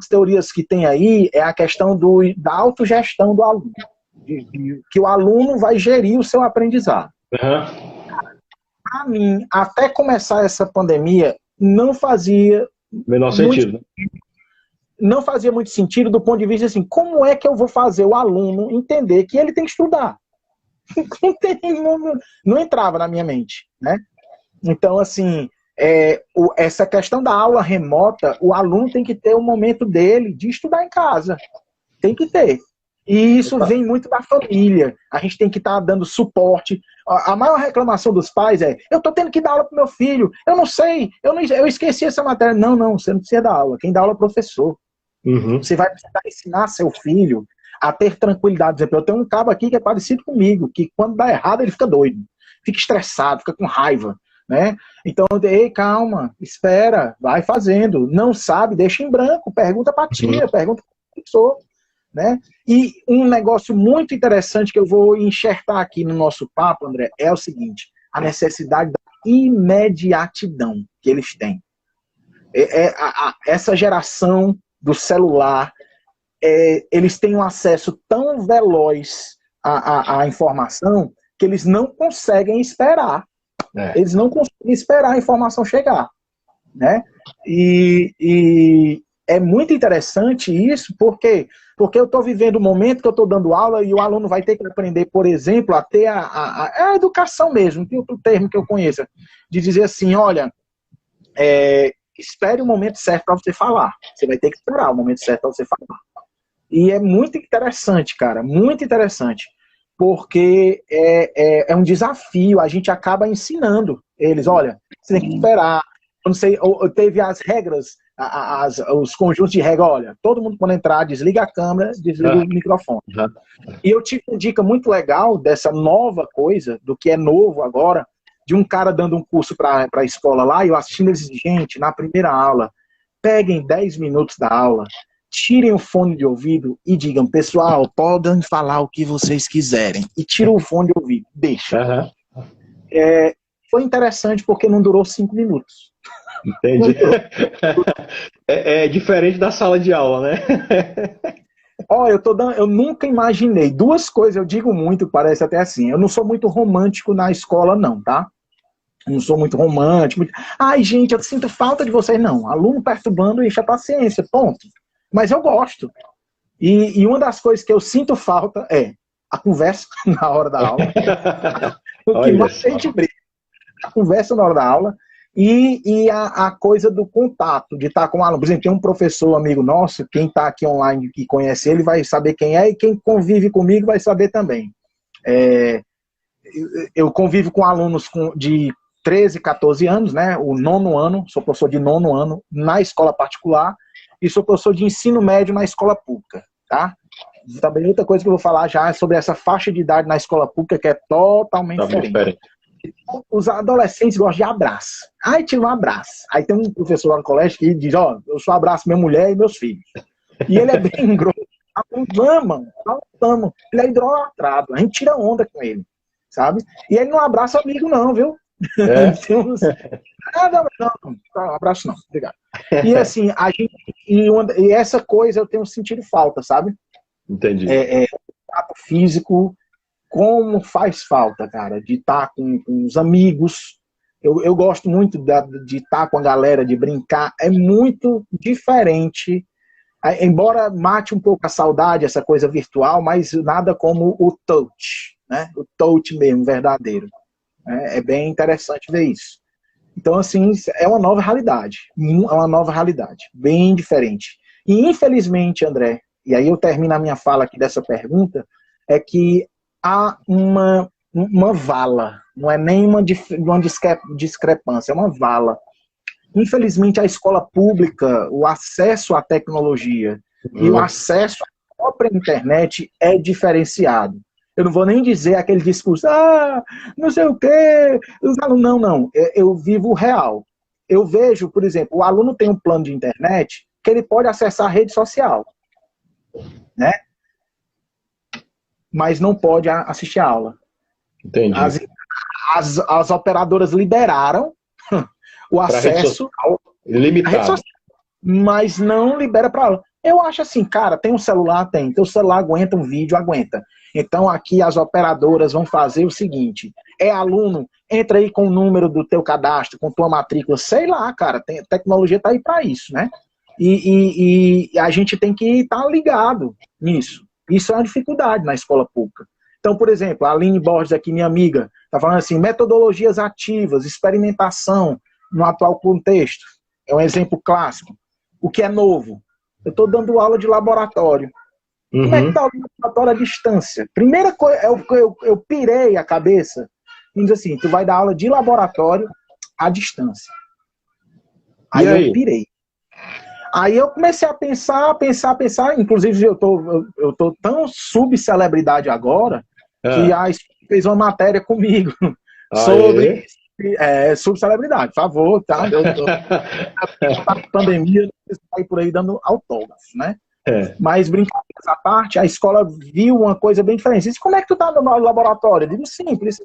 teorias que tem aí é a questão da autogestão do aluno, que o aluno vai gerir o seu aprendizado. Para mim, até começar essa pandemia, não fazia menor sentido, né? Não fazia muito sentido do ponto de vista assim, como é que eu vou fazer o aluno entender que ele tem que estudar? Não entrava na minha mente, né? Então, assim, essa questão da aula remota, o aluno tem que ter o momento dele de estudar em casa. Tem que ter. E isso vem muito da família. A gente tem que estar dando suporte. A maior reclamação dos pais é, eu estou tendo que dar aula para o meu filho, eu não sei, eu esqueci essa matéria. Não, você não precisa dar aula. Quem dá aula é o professor. Você vai precisar ensinar seu filho a ter tranquilidade. Por exemplo, eu tenho um cabo aqui que é parecido comigo, que quando dá errado ele fica doido, fica estressado, fica com raiva, né? Então, ei, calma, espera, vai fazendo. Não sabe, deixa em branco, pergunta para a tia, pergunta para o professor, né? E um negócio muito interessante que eu vou enxertar aqui no nosso papo, André, é o seguinte, a necessidade da imediatidão que eles têm. Essa geração do celular, eles têm um acesso tão veloz à informação que eles não conseguem esperar. Eles não conseguem esperar a informação chegar, né? E é muito interessante isso, porque eu estou vivendo um momento que eu estou dando aula e o aluno vai ter que aprender, por exemplo, a ter a educação mesmo, tem outro termo que eu conheça, de dizer assim, olha, espere o momento certo para você falar. Você vai ter que esperar o momento certo para você falar. E é muito interessante, cara, muito interessante, porque é um desafio, a gente acaba ensinando eles, olha, você tem que esperar, não sei, teve as regras, os conjuntos de regra, olha, todo mundo quando entrar, desliga a câmera, desliga o microfone. E eu tive uma dica muito legal dessa nova coisa, do que é novo agora, de um cara dando um curso para a escola lá, e eu assistindo eles, gente, na primeira aula, peguem 10 minutos da aula, tirem o fone de ouvido e digam, pessoal, podem falar o que vocês quiserem. E tira o fone de ouvido, deixa. Foi interessante porque não durou 5 minutos. Entendi. É diferente da sala de aula, né? Eu nunca imaginei. Duas coisas eu digo muito, parece até assim. Eu não sou muito romântico na escola, não, tá? Eu não sou muito romântico. Ai, gente, eu sinto falta de vocês. Não, aluno perturbando, enche a paciência, ponto. Mas eu gosto. E uma das coisas que eu sinto falta é a conversa na hora da aula. O que mais a gente briga. A conversa na hora da aula e a coisa do contato, de estar com o aluno. Por exemplo, tem um professor amigo nosso, quem está aqui online que conhece ele vai saber quem é, e quem convive comigo vai saber também. Eu convivo com alunos de 13, 14 anos, né? O 9º ano, sou professor de 9º ano na escola particular e sou professor de ensino médio na escola pública, tá? Também outra coisa que eu vou falar já é sobre essa faixa de idade na escola pública, que é totalmente diferente. Os adolescentes gostam de abraço. Aí tira um abraço. Aí tem um professor lá no colégio que diz, eu só abraço minha mulher e meus filhos. E ele é bem grosso. Amamos. Ele é idolatrado. A gente tira onda com ele, sabe? E ele não abraça amigo não, viu? Não, abraço não. Obrigado. E assim, e essa coisa eu tenho sentido falta, sabe? Entendi. Contato físico, como faz falta, cara, de estar com os amigos. Eu gosto muito de estar com a galera, de brincar. É muito diferente, embora mate um pouco a saudade, essa coisa virtual, mas nada como o touch, né? O touch mesmo, verdadeiro. É bem interessante ver isso. Então, assim, é uma nova realidade. É uma nova realidade, bem diferente. E, infelizmente, André, e aí eu termino a minha fala aqui dessa pergunta, é que há uma vala, não é nem uma discrepância, é uma vala. Infelizmente, a escola pública, o acesso à tecnologia e o acesso à própria internet é diferenciado. Eu não vou nem dizer aquele discurso, não sei o quê, os alunos, não. Eu vivo o real. Eu vejo, por exemplo, o aluno tem um plano de internet que ele pode acessar a rede social, né? Mas não pode assistir a aula. Entendi. As operadoras liberaram o acesso limitado. Rede social, mas não libera para aula. Eu acho assim, cara, tem um celular? Tem. Teu celular aguenta um vídeo? Aguenta. Então aqui as operadoras vão fazer o seguinte, aluno, entra aí com o número do teu cadastro, com tua matrícula, sei lá, cara, a tecnologia tá aí para isso, né? E a gente tem que estar ligado nisso. Isso é uma dificuldade na escola pública. Então, por exemplo, a Aline Borges aqui, minha amiga, tá falando assim, metodologias ativas, experimentação no atual contexto. É um exemplo clássico. O que é novo? Eu estou dando aula de laboratório. Como é que está o laboratório à distância? Primeira coisa, eu pirei a cabeça e diz assim, tu vai dar aula de laboratório à distância. Aí eu pirei. Aí eu comecei a pensar, inclusive eu tô tão subcelebridade agora, que a fez uma matéria comigo sobre subcelebridade, por favor, tá? Na pandemia, eu saí por aí dando autógrafos, né? Mas, brincadeiras à parte, a escola viu uma coisa bem diferente. Disse, como é que tu tá no laboratório? Eu digo, simples.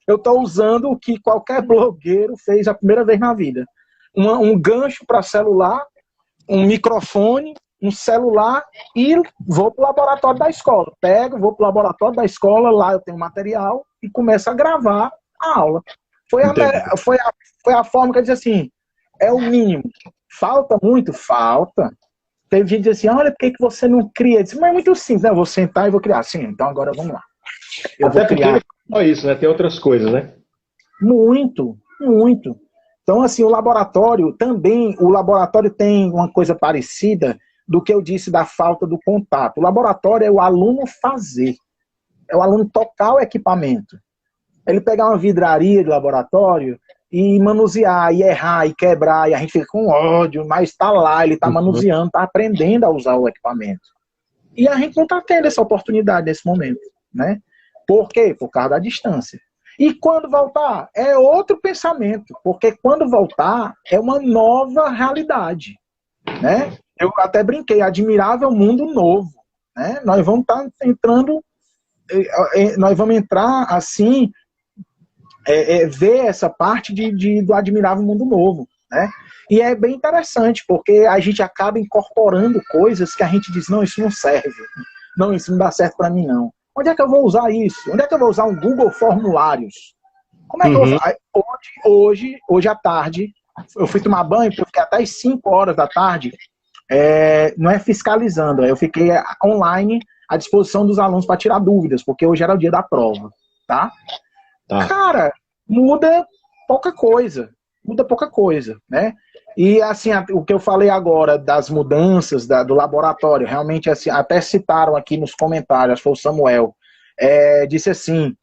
Eu tô usando o que qualquer blogueiro fez a primeira vez na vida. Um gancho para celular, um microfone, um celular e vou pro laboratório da escola. Vou pro laboratório da escola, lá eu tenho material e começo a gravar a aula. Foi a forma que eu disse assim, é o mínimo. Falta muito? Falta. Teve gente que disse assim, olha, por que você não cria? Eu disse, mas é muito simples, né? Eu vou sentar e vou criar. Sim, então agora vamos lá. Eu vou criar. Só isso, né? Tem outras coisas, né? Muito. Então, assim, o laboratório tem uma coisa parecida do que eu disse da falta do contato. O laboratório é o aluno fazer. É o aluno tocar o equipamento. Ele pegar uma vidraria de laboratório e manusear, e errar, e quebrar, e a gente fica com ódio, mas está lá, ele está manuseando, está aprendendo a usar o equipamento. E a gente não está tendo essa oportunidade nesse momento, né? Por quê? Por causa da distância. E quando voltar, é outro pensamento, porque quando voltar, é uma nova realidade, né? Eu até brinquei, admirável mundo novo, né? Nós vamos estar entrando, nós vamos entrar assim, ver essa parte do admirável mundo novo, né? E é bem interessante, porque a gente acaba incorporando coisas que a gente diz, não, isso não serve, não, isso não dá certo para mim, não. Onde é que eu vou usar isso? Onde é que eu vou usar um Google Formulários? Como é que eu vou... Hoje à tarde, eu fui tomar banho, porque eu fiquei até as 5 horas da tarde, não é fiscalizando, eu fiquei online à disposição dos alunos para tirar dúvidas, porque hoje era o dia da prova, tá? Cara, muda pouca coisa, né? E assim, o que eu falei agora das mudanças do laboratório, realmente assim, até citaram aqui nos comentários, foi o Samuel, disse assim,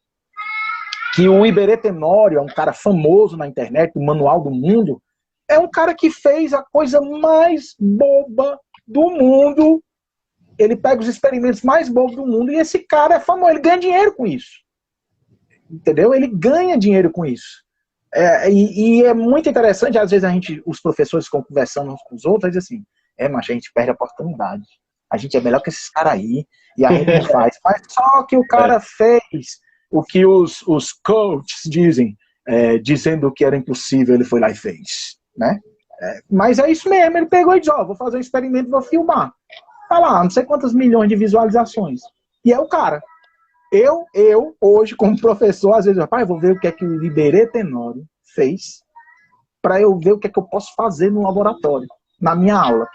que o Iberê Tenório é um cara famoso na internet, o Manual do Mundo, é um cara que fez a coisa mais boba do mundo, ele pega os experimentos mais bobos do mundo, e esse cara é famoso, ele ganha dinheiro com isso. Entendeu? Ele ganha dinheiro com isso. E é muito interessante, às vezes os professores ficam conversando uns com os outros, e dizem assim, mas a gente perde a oportunidade. A gente é melhor que esses caras aí, e a gente não faz. Mas só que o cara fez o que os coaches dizem, dizendo que era impossível, ele foi lá e fez. Né? Mas é isso mesmo, ele pegou e disse, vou fazer um experimento, vou filmar. Tá lá, não sei quantas milhões de visualizações. E é o cara. Eu, hoje, como professor, às vezes, eu vou ver o que é que o Iberê Tenório fez para eu ver o que é que eu posso fazer no laboratório, na minha aula.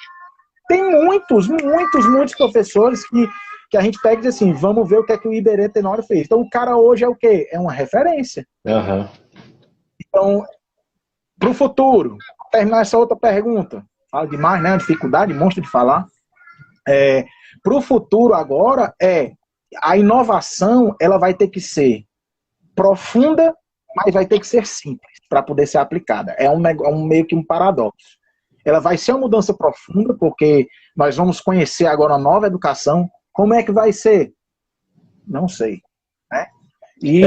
Tem muitos professores que a gente pega e diz assim, vamos ver o que é que o Iberê Tenório fez. Então, o cara hoje é o quê? É uma referência. Então, Para o futuro, terminar essa outra pergunta. Fala demais, né? Dificuldade, monstro de falar. Para o futuro agora, a inovação ela vai ter que ser profunda, mas vai ter que ser simples para poder ser aplicada. É meio que um paradoxo. Ela vai ser uma mudança profunda, porque nós vamos conhecer agora uma nova educação. Como é que vai ser? Não sei. Né? E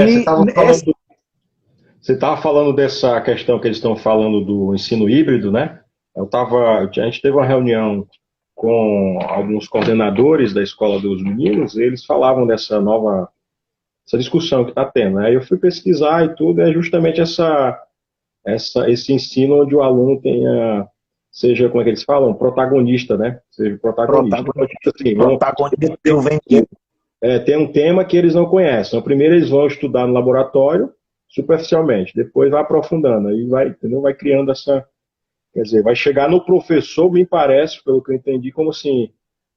você estava falando dessa questão que eles estão falando do ensino híbrido, né? A gente teve uma reunião com alguns coordenadores da escola dos meninos, e eles falavam dessa discussão que está tendo. Aí eu fui pesquisar e tudo, é justamente esse ensino onde o aluno seja, como é que eles falam? Protagonista, né? Seja protagonista. Protagonista tem um tema que eles não conhecem. Então, primeiro eles vão estudar no laboratório, superficialmente. Depois vai aprofundando. Aí vai criando essa... Quer dizer, vai chegar no professor, me parece, pelo que eu entendi, como assim...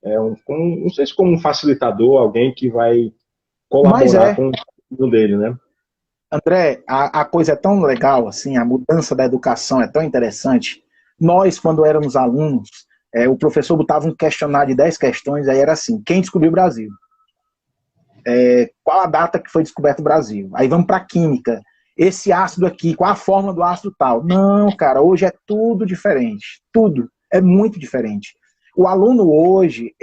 não sei se como um facilitador, alguém que vai colaborar com o estudo dele, né? André, a coisa é tão legal, assim, a mudança da educação é tão interessante. Nós, quando éramos alunos, o professor botava um questionário de 10 questões, aí era assim, quem descobriu o Brasil? Qual a data que foi descoberto o Brasil? Aí vamos para a química. Esse ácido aqui, qual a fórmula do ácido tal? Não, cara, hoje é tudo diferente. Tudo. É muito diferente. O aluno hoje,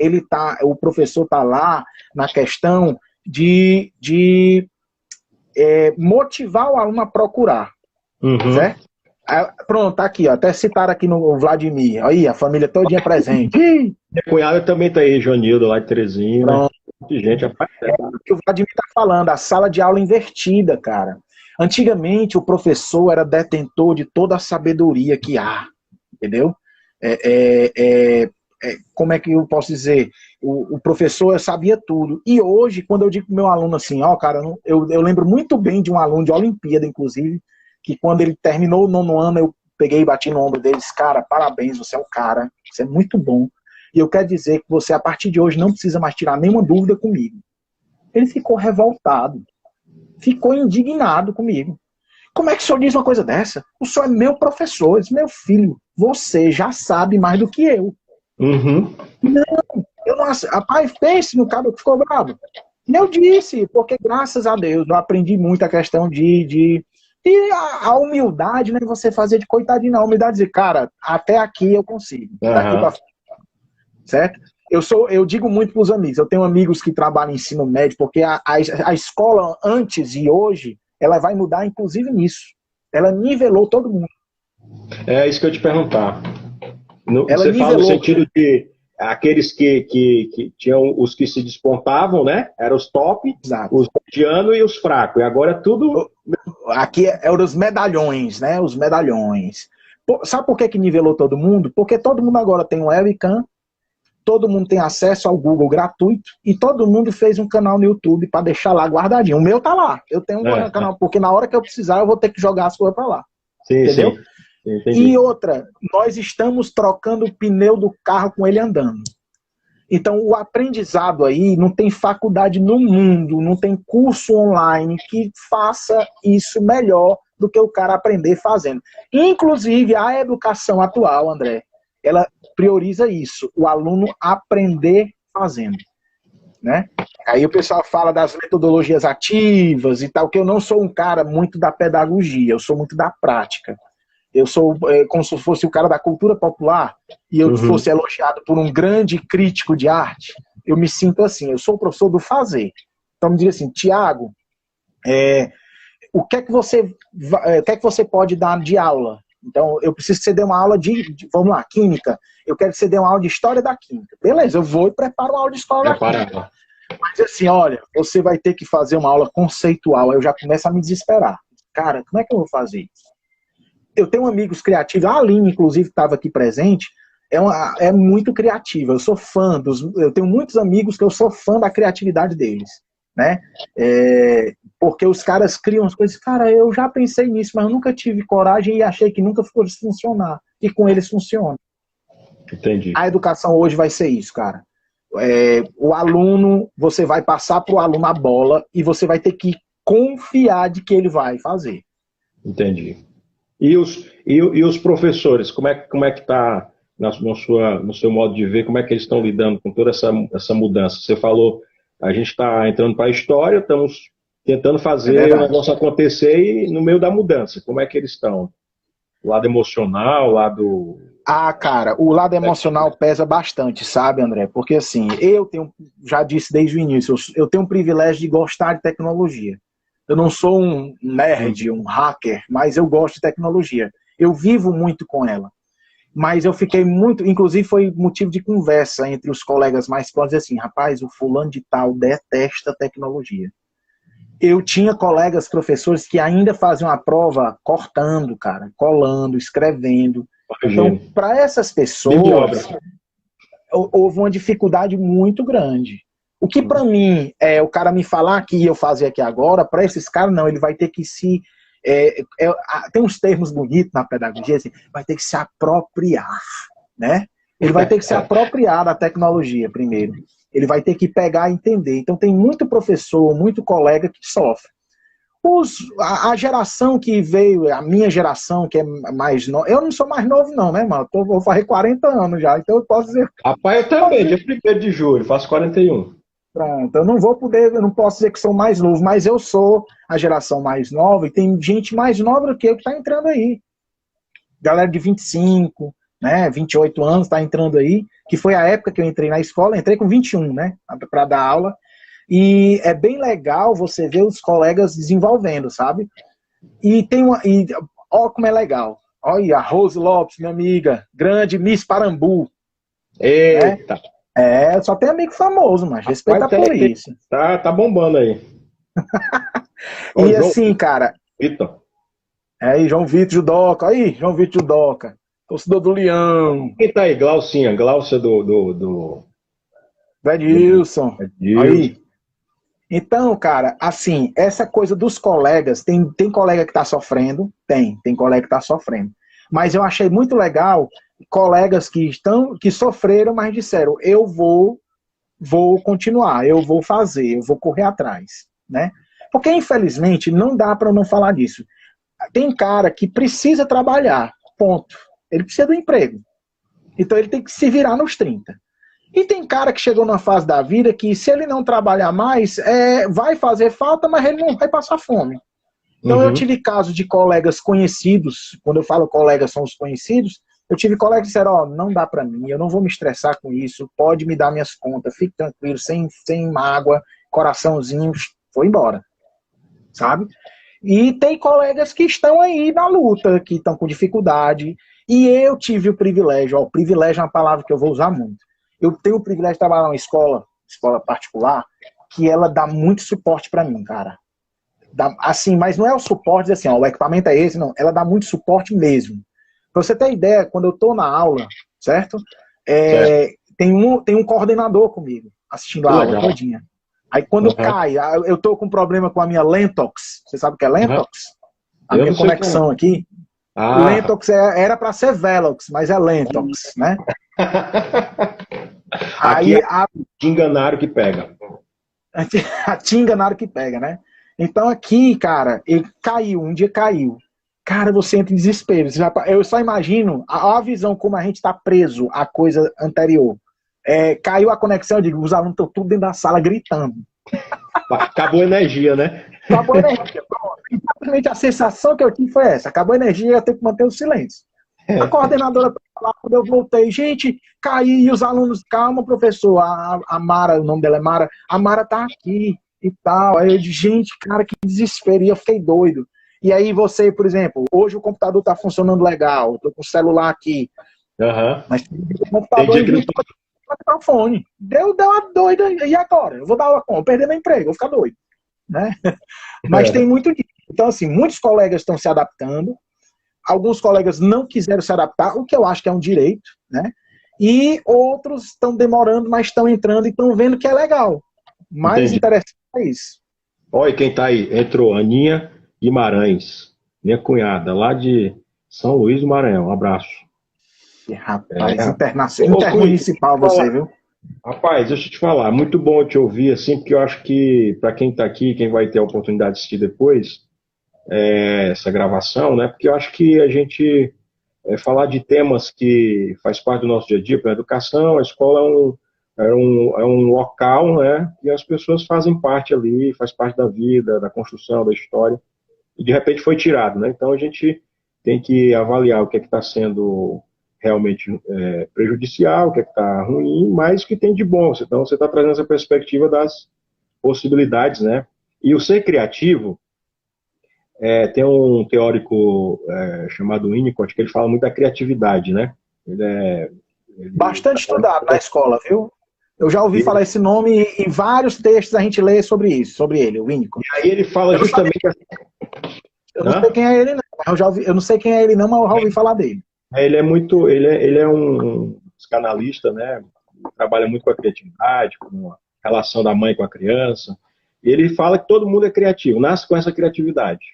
o professor está lá na questão de motivar o aluno a procurar. Certo? Pronto, tá aqui, ó, até citaram aqui no Vladimir. Aí, a família todinha presente. Minha cunhada também está aí, Joanildo, lá de Teresina. Pronto. Gente, o que o Vladimir está falando, a sala de aula invertida, cara. Antigamente, o professor era detentor de toda a sabedoria que há, entendeu? Como é que eu posso dizer? O professor sabia tudo. E hoje, quando eu digo pro meu aluno assim, cara, eu lembro muito bem de um aluno de Olimpíada, inclusive, que quando ele terminou o 9º ano, eu peguei e bati no ombro deles, cara, parabéns, você é um cara, você é muito bom. E eu quero dizer que você, a partir de hoje, não precisa mais tirar nenhuma dúvida comigo. Ele ficou revoltado. Ficou indignado comigo. Como é que o senhor diz uma coisa dessa? O senhor é meu professor. Ele disse, meu filho, você já sabe mais do que eu. Não, eu não... Rapaz, pense no cara que ficou bravo. E eu disse, porque graças a Deus, eu aprendi muito a questão e a humildade, né? Você fazer de coitadinho, a humildade dizer, cara, até aqui eu consigo. Daqui pra frente. Certo? Eu digo muito para os amigos, eu tenho amigos que trabalham em ensino médio, porque a escola antes e hoje, ela vai mudar inclusive nisso. Ela nivelou todo mundo. É isso que eu ia te perguntar. Você fala no sentido de aqueles que tinham os que se despontavam, né? Eram os top, exato, os medianos e os fracos. E agora tudo... Aqui eram os medalhões, né? Os medalhões. Sabe por que nivelou todo mundo? Porque todo mundo agora tem um webcam, todo mundo tem acesso ao Google gratuito e todo mundo fez um canal no YouTube para deixar lá guardadinho. O meu tá lá. Eu tenho um canal, porque na hora que eu precisar eu vou ter que jogar as coisas para lá. Sim, entendeu? Sim, e outra, nós estamos trocando o pneu do carro com ele andando. Então o aprendizado aí não tem faculdade no mundo, não tem curso online que faça isso melhor do que o cara aprender fazendo. Inclusive a educação atual, André, ela prioriza isso, o aluno aprender fazendo, né? Aí o pessoal fala das metodologias ativas e tal, que eu não sou um cara muito da pedagogia, eu sou muito da prática. Eu sou como se fosse o cara da cultura popular e eu fosse elogiado por um grande crítico de arte. Eu me sinto assim, eu sou o professor do fazer. Então me diz assim, Tiago, o que é que você pode dar de aula? Então, eu preciso que você dê uma aula vamos lá, química. Eu quero que você dê uma aula de história da química. Beleza, eu vou e preparo uma aula de história da química. Mas assim, olha, você vai ter que fazer uma aula conceitual. Aí eu já começo a me desesperar. Cara, como é que eu vou fazer isso? Eu tenho amigos criativos. A Aline, inclusive, estava aqui presente. É muito criativa. Eu sou fã eu tenho muitos amigos que eu sou fã da criatividade deles. Né? Porque os caras criam as coisas, cara, eu já pensei nisso, mas eu nunca tive coragem e achei que nunca fosse funcionar, e com eles funciona. Entendi. A educação hoje vai ser isso, cara. O aluno, você vai passar para o aluno a bola e você vai ter que confiar de que ele vai fazer. Entendi. E os professores, como é que está no seu modo de ver, como é que eles estão lidando com toda essa mudança? Você falou, a gente está entrando para a história, estamos tentando É fazer o verdade. negócio acontecer e no meio da mudança, como é que eles estão? O lado emocional, o lado... Ah, cara, o lado emocional pesa bastante, sabe, André? Porque assim, eu tenho, já disse desde o início, eu tenho um privilégio de gostar de tecnologia. Eu não sou um nerd, um hacker, mas eu gosto de tecnologia. Eu vivo muito com ela. Mas eu fiquei muito, inclusive foi motivo de conversa entre os colegas mais próximos, assim, rapaz, o fulano de tal detesta tecnologia. Eu tinha colegas professores que ainda faziam a prova cortando, cara, colando, escrevendo. Então, Imagino. para essas Mão de obra. pessoas, houve uma dificuldade muito grande. O que para mim é o cara me falar que eu fazer aqui agora, para esses caras não, ele vai ter que se tem uns termos bonitos na pedagogia, assim, vai ter que se apropriar, né? Ele vai ter que se apropriar da tecnologia primeiro. Ele vai ter que pegar e entender. Então tem muito professor, muito colega que sofre. A geração que veio, a minha geração, que é mais nova, eu não sou mais novo não, né, mano? Vou fazer 40 anos já, então eu posso dizer, Rapaz, eu também, dia 1º de julho, faço 41. pronto, eu não vou poder, eu não posso dizer que sou mais novo, mas eu sou a geração mais nova e tem gente mais nova do que eu que está entrando aí. Galera de 25, né, 28 anos está entrando aí, que foi a época que eu entrei na escola, entrei com 21, né, para dar aula. E é bem legal você ver os colegas desenvolvendo, sabe? E tem uma. Olha como é legal. Olha, a Rose Lopes, minha amiga, grande Miss Parambu. Né? Eita! Só tem amigo famoso, mas respeita a Rapaz, polícia. tá bombando aí. Ó, E João assim, cara. Vitor. Aí, João Vitor Judoca. Aí, João Vitor Judoca. Torcedor do Leão. Quem tá aí? Glaucinha. Glaucia Vedilson. Deus. Aí. Então, cara, assim, essa coisa dos colegas, tem colega que tá sofrendo, tem colega que tá sofrendo. Mas eu achei muito legal colegas que sofreram, mas disseram, eu vou continuar, eu vou fazer, eu vou correr atrás, né? Porque, infelizmente, não dá para não falar disso. Tem cara que precisa trabalhar, ponto. Ele precisa do emprego. Então ele tem que se virar nos 30. E tem cara que chegou numa fase da vida que, se ele não trabalhar mais, vai fazer falta, mas ele não vai passar fome. Então eu tive casos de colegas conhecidos, quando eu falo colegas são os conhecidos, eu tive colegas que disseram, ó, não dá pra mim, eu não vou me estressar com isso, pode me dar minhas contas, fique tranquilo, sem mágoa, coraçãozinho, foi embora, sabe? E tem colegas que estão aí na luta, que estão com dificuldade, e eu tive o privilégio, ó, privilégio é uma palavra que eu vou usar muito, eu tenho o privilégio de trabalhar numa escola particular, que ela dá muito suporte pra mim, cara. Assim, mas não é o suporte assim, ó, o equipamento é esse, não. Ela dá muito suporte mesmo. Pra você ter ideia, quando eu tô na aula, certo? Certo. Tem um coordenador comigo, assistindo a aula todinha. Aí quando cai, eu tô com problema com a minha Lentox. Você sabe o que é Lentox? A minha conexão aqui. Lentox era para ser Velox, mas é Lentox, né? Aqui é te enganaram que pega. Te enganaram que pega, né? Então aqui, cara, ele caiu, um dia caiu. Cara, você entra em desespero. Eu só imagino a visão como a gente está preso à coisa anterior. Caiu a conexão, eu digo, os alunos estão tudo dentro da sala gritando. Acabou a energia, né? Acabou a energia. Exatamente a sensação que eu tive foi essa. Acabou a energia, eu tenho que manter o silêncio. A coordenadora lá, quando eu voltei, gente, caí, e os alunos, calma, professor, a Mara, o nome dela é Mara, a Mara tá aqui e tal. Aí eu disse, gente, cara, que desespero, e eu fiquei doido. E aí você, por exemplo, hoje o computador tá funcionando legal, eu tô com o celular aqui, mas o computador e o microfone. Deu uma doida, e agora? Eu vou dar aula como? Eu perder meu emprego, vou ficar doido. Né? Mas tem muito disso. Então, assim, muitos colegas estão se adaptando, alguns colegas não quiseram se adaptar, o que eu acho que é um direito, né? E outros estão demorando, mas estão entrando e estão vendo que é legal. Mais interessante é isso. Olha quem tá aí. Entrou Aninha Guimarães, minha cunhada, lá de São Luís do Maranhão. Um abraço. Rapaz, intermunicipal você, viu? Rapaz, deixa eu te falar, muito bom te ouvir, assim, porque eu acho que, para quem está aqui, quem vai ter a oportunidade de assistir depois, essa gravação, né? Porque eu acho que a gente falar de temas que faz parte do nosso dia a dia, para a educação, a escola é um local, né? E as pessoas fazem parte ali, faz parte da vida, da construção, da história, e de repente foi tirado, né? Então a gente tem que avaliar o que é que está sendo realmente prejudicial, o que é que está ruim, mas o que tem de bom. Então você está trazendo essa perspectiva das possibilidades, né? E o ser criativo, tem um teórico chamado Winnicott, que ele fala muito da criatividade, né? Bastante estudado na escola, viu? Eu já ouvi falar esse nome e em vários textos a gente lê sobre isso, sobre ele, o Winnicott. E aí ele fala justamente... Eu não sei quem é ele, não. Eu não sei quem é ele, não, mas eu já ouvi falar dele. Ele é um psicanalista, né? Trabalha muito com a criatividade, com a relação da mãe com a criança. E ele fala que todo mundo é criativo, nasce com essa criatividade.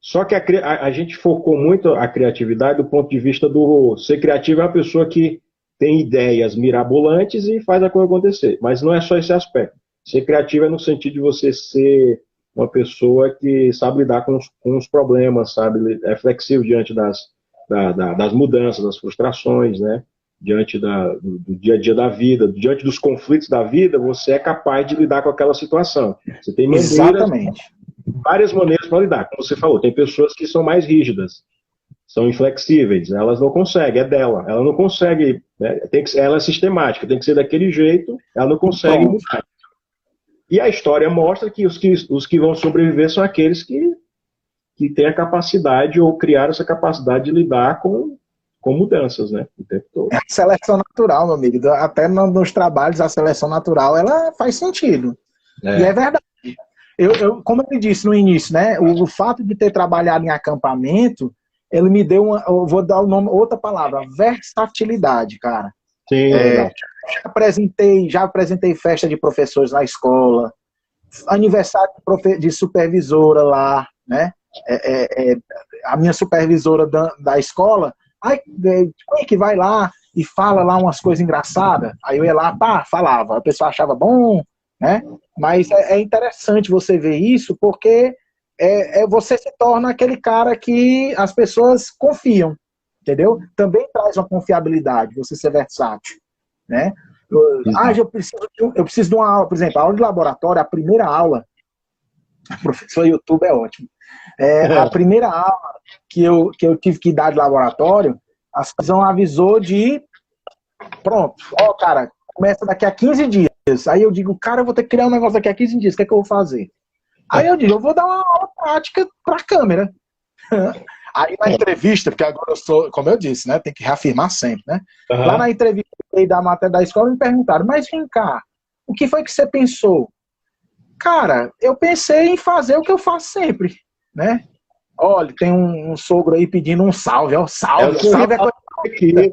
Só que a gente focou muito a criatividade do ponto de vista do ser criativo é uma pessoa que tem ideias mirabolantes e faz a coisa acontecer. Mas não é só esse aspecto. Ser criativo é no sentido de você ser uma pessoa que sabe lidar com os problemas, sabe? É flexível diante das mudanças, das frustrações, né? Diante do dia a dia da vida, diante dos conflitos da vida, você é capaz de lidar com aquela situação. Você tem várias maneiras para lidar. Como você falou, tem pessoas que são mais rígidas, são inflexíveis, elas não conseguem, é dela, ela não consegue, né? Ela é sistemática, tem que ser daquele jeito, ela não consegue mudar. E a história mostra que os que vão sobreviver são aqueles que têm a capacidade ou criaram essa capacidade de lidar com mudanças, né? O tempo todo. É a seleção natural, meu amigo. Até nos trabalhos, a seleção natural, ela faz sentido. E é verdade. Como eu disse no início, né? O fato de ter trabalhado em acampamento, ele me deu eu vou dar o nome, outra palavra, versatilidade, cara. Sim, já apresentei festa de professores na escola, aniversário de supervisora lá, né? A minha supervisora da escola, que vai lá e fala lá umas coisas engraçadas, aí eu ia lá, falava, a pessoa achava bom, né? Mas é interessante você ver isso, porque você se torna aquele cara que as pessoas confiam, entendeu? Também traz uma confiabilidade, você ser versátil, né? Eu preciso de uma aula, por exemplo, a aula de laboratório, a primeira aula, professor YouTube é ótimo, a primeira aula que eu tive que dar de laboratório, a supervisão avisou pronto, cara, começa daqui a 15 dias. Aí eu digo, cara, eu vou ter que criar um negócio daqui a 15 dias, o que é que eu vou fazer? Aí eu digo, eu vou dar uma aula prática para a câmera. Aí na entrevista, porque agora eu sou, como eu disse, né, tem que reafirmar sempre, né? Uhum. Lá na entrevista da matéria da escola me perguntaram, mas vem cá, o que foi que você pensou? Cara, eu pensei em fazer o que eu faço sempre, né? Olha, tem um sogro aí pedindo um salve, ó, salve, salve.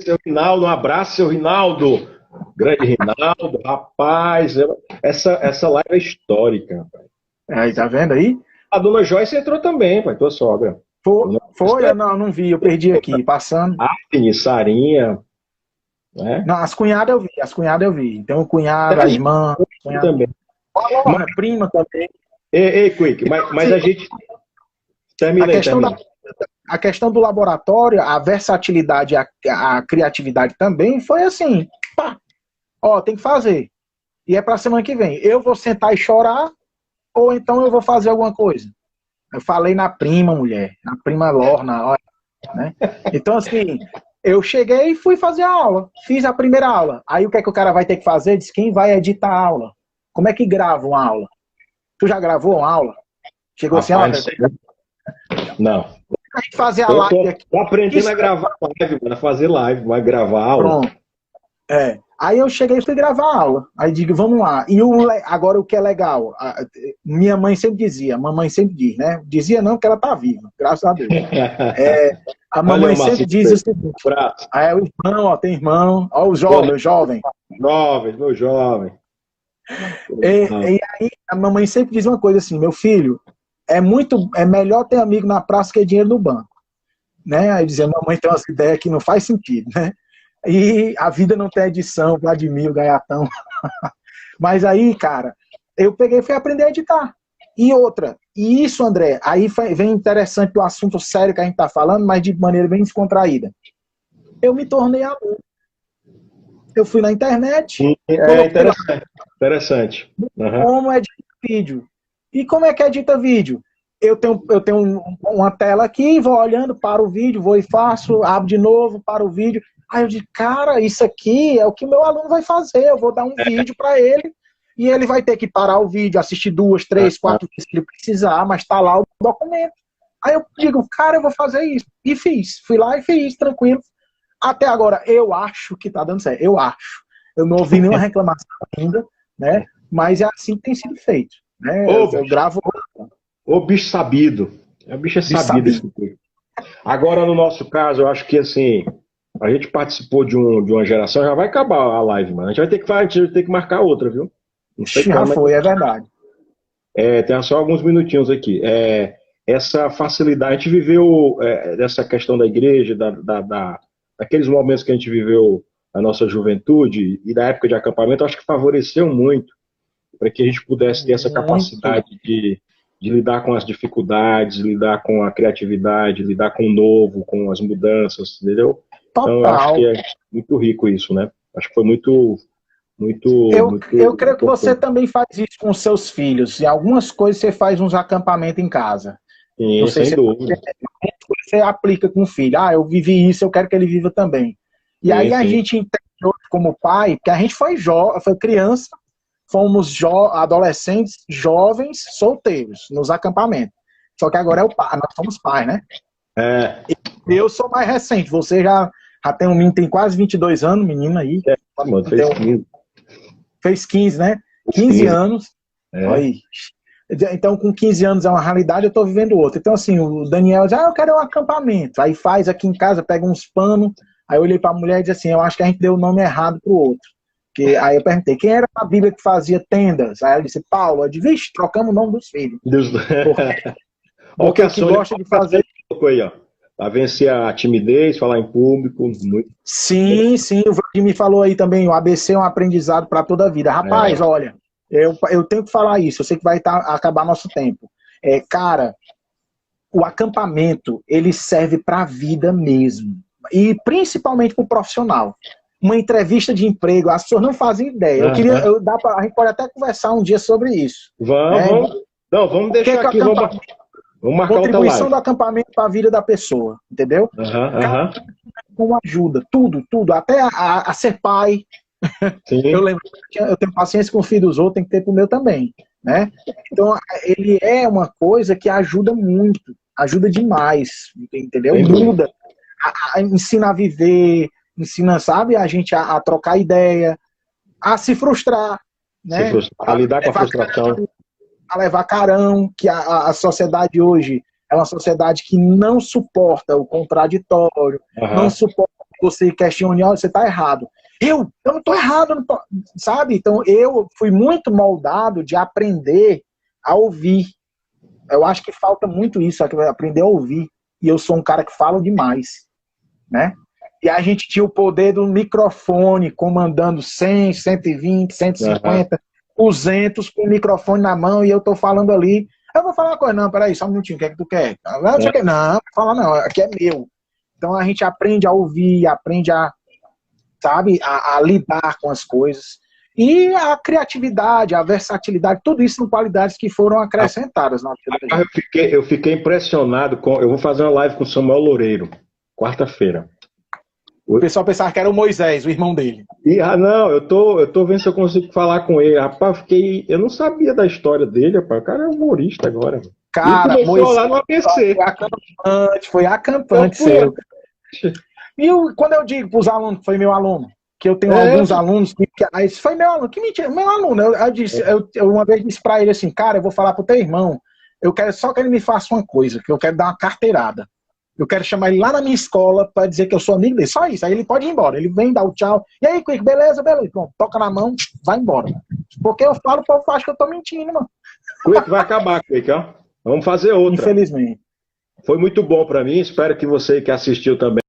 Seu Rinaldo, um abraço, seu Rinaldo. Grande Rinaldo, rapaz, essa live é histórica, rapaz. Aí, tá vendo aí? A dona Joyce entrou também, pai, tua sogra. Foi? Eu não vi, eu perdi aqui, passando. Agnes, Sarinha, né? Não, as cunhadas eu vi. Então, o cunhado, a irmã, também. A prima também. Ei, Quick, mas a gente... A questão do laboratório, a versatilidade, a criatividade também foi assim, tem que fazer. E é pra semana que vem. Eu vou sentar e chorar, ou então eu vou fazer alguma coisa. Eu falei na prima, mulher, na prima Lorna, olha, né? Então, assim, eu cheguei e fui fazer a aula. Fiz a primeira aula. Aí o que é que o cara vai ter que fazer? Diz quem vai editar a aula. Como é que grava uma aula? Tu já gravou uma aula? Chegou assim, não. A gente fazer a live aqui. Tô aprendendo a gravar live, a fazer live, vai gravar aula. Pronto. Aí eu cheguei e fui gravar a aula. Aí digo, vamos lá. E agora o que é legal, minha mãe sempre dizia, mamãe sempre diz, né? Dizia não, porque ela tá viva, graças a Deus. A mamãe sempre diz o seguinte, o irmão, ó, tem irmão, ó, o jovem. Meu jovem. E aí a mamãe sempre diz uma coisa assim, meu filho, é melhor ter amigo na praça que dinheiro no banco. Né? Aí dizia, mamãe tem umas ideias que não faz sentido, né? E a vida não tem edição, Vladimir, o Gaiatão. Mas aí, cara, eu peguei e fui aprender a editar. E outra, e isso, André, aí vem interessante do assunto sério que a gente está falando, mas de maneira bem descontraída. Eu me tornei aluno. Eu fui na internet, É interessante. Interessante. Uhum. como edita vídeo. E como é que edita vídeo? Eu tenho uma tela aqui, vou olhando para o vídeo, vou e faço, abro de novo para o vídeo. Aí eu digo, cara, isso aqui é o que meu aluno vai fazer. Eu vou dar um vídeo para ele e ele vai ter que parar o vídeo, assistir 2, 3, 4 vezes que ele precisar, mas está lá o documento. Aí eu digo, cara, eu vou fazer isso. E fiz. Fui lá e fiz, tranquilo. Até agora, eu acho que tá dando certo. Eu acho. Eu não ouvi nenhuma reclamação ainda, né? Mas é assim que tem sido feito. Né? Eu gravo. Ô bicho sabido. O bicho é sabido esse coisa. Agora, no nosso caso, eu acho que assim, a gente participou de uma geração, já vai acabar a live, mano. A gente vai ter que marcar outra, viu? Não sei já como, foi, é verdade. Tem só alguns minutinhos aqui. Essa facilidade, a gente viveu dessa questão da igreja, daqueles momentos que a gente viveu na nossa juventude e da época de acampamento, acho que favoreceu muito para que a gente pudesse ter essa capacidade de lidar com as dificuldades, lidar com a criatividade, lidar com o novo, com as mudanças, entendeu? Total. Então, eu acho que é muito rico isso, né? Acho que foi muito eu creio que você também faz isso com seus filhos. Em algumas coisas você faz uns acampamentos em casa. Sim, sem dúvida. Você aplica com o filho. Ah, eu vivi isso, eu quero que ele viva também. E aí a gente entendeu como pai, que a gente foi criança, fomos adolescentes, jovens, solteiros, nos acampamentos. Só que agora nós somos pais, né? Eu sou mais recente. Você já tem um menino, tem quase 22 anos, menino aí. Mano, fez 15. Fez 15, né? 15 anos. Aí. Então, com 15 anos é uma realidade, eu estou vivendo outra. Então, assim, o Daniel diz, eu quero um acampamento. Aí faz aqui em casa, pega uns panos. Aí eu olhei para a mulher e disse assim, eu acho que a gente deu o nome errado para o outro. Aí eu perguntei, quem era a Bíblia que fazia tendas? Aí ela disse, Paulo. Eu disse, vixe, trocamos o nome dos filhos. Porque que gosta de fazer... Aí, ó. Para vencer a timidez, falar em público. Muito... Sim, o Vladimir falou aí também, o ABC é um aprendizado para toda a vida. Rapaz, olha, eu tenho que falar isso, eu sei que vai acabar nosso tempo. Cara, o acampamento, ele serve para a vida mesmo. E principalmente para o profissional. Uma entrevista de emprego, as pessoas não fazem ideia. A gente pode até conversar um dia sobre isso. Vamos deixar aqui, vamos marcar contribuição do acampamento para a vida da pessoa, entendeu? Com ajuda, tudo, até a ser pai. Sim. Eu lembro que eu tenho paciência com o filho dos outros, tem que ter com o meu também, né? Então, ele é uma coisa que ajuda muito, ajuda demais, entendeu? Muda, ensina a viver, ensina, sabe, a gente a trocar ideia, a se frustrar, né? A lidar com a frustração. A levar carão, que a sociedade hoje é uma sociedade que não suporta o contraditório, não suporta que você questione, olha, você está errado. Eu não estou errado, não tô, sabe? Então eu fui muito moldado de aprender a ouvir. Eu acho que falta muito isso, aprender a ouvir. E eu sou um cara que fala demais, né? E a gente tinha o poder do microfone comandando 100, 120, 150... 200 com o microfone na mão e eu tô falando ali. Eu vou falar uma coisa, não, peraí, só um minutinho, o que é que tu quer? Não, fala não, aqui é meu. Então a gente aprende a ouvir, aprende sabe, a lidar com as coisas. E a criatividade, a versatilidade, tudo isso são qualidades que foram acrescentadas na vida da gente. Eu fiquei impressionado eu vou fazer uma live com o Samuel Loureiro, quarta-feira. O pessoal pensava que era o Moisés, o irmão dele. Não, eu tô vendo se eu consigo falar com ele. Rapaz, eu não sabia da história dele, rapaz. O cara é humorista agora. Cara, ele começou lá no ABC. Foi acampante seu. E quando eu digo para os alunos que foi meu aluno, que eu tenho alguns alunos, aí foi meu aluno, que mentira, meu aluno. Eu uma vez disse para ele assim, cara, eu vou falar pro teu irmão, eu quero só que ele me faça uma coisa, que eu quero dar uma carteirada. Eu quero chamar ele lá na minha escola para dizer que eu sou amigo dele. Só isso. Aí ele pode ir embora. Ele vem dar o tchau. E aí, Quick, beleza? Pronto, toca na mão, vai embora. Porque eu falo, o povo acha que eu tô mentindo, mano. Quick vai acabar, Quick, ó. Vamos fazer outra. Infelizmente. Foi muito bom para mim. Espero que você que assistiu também.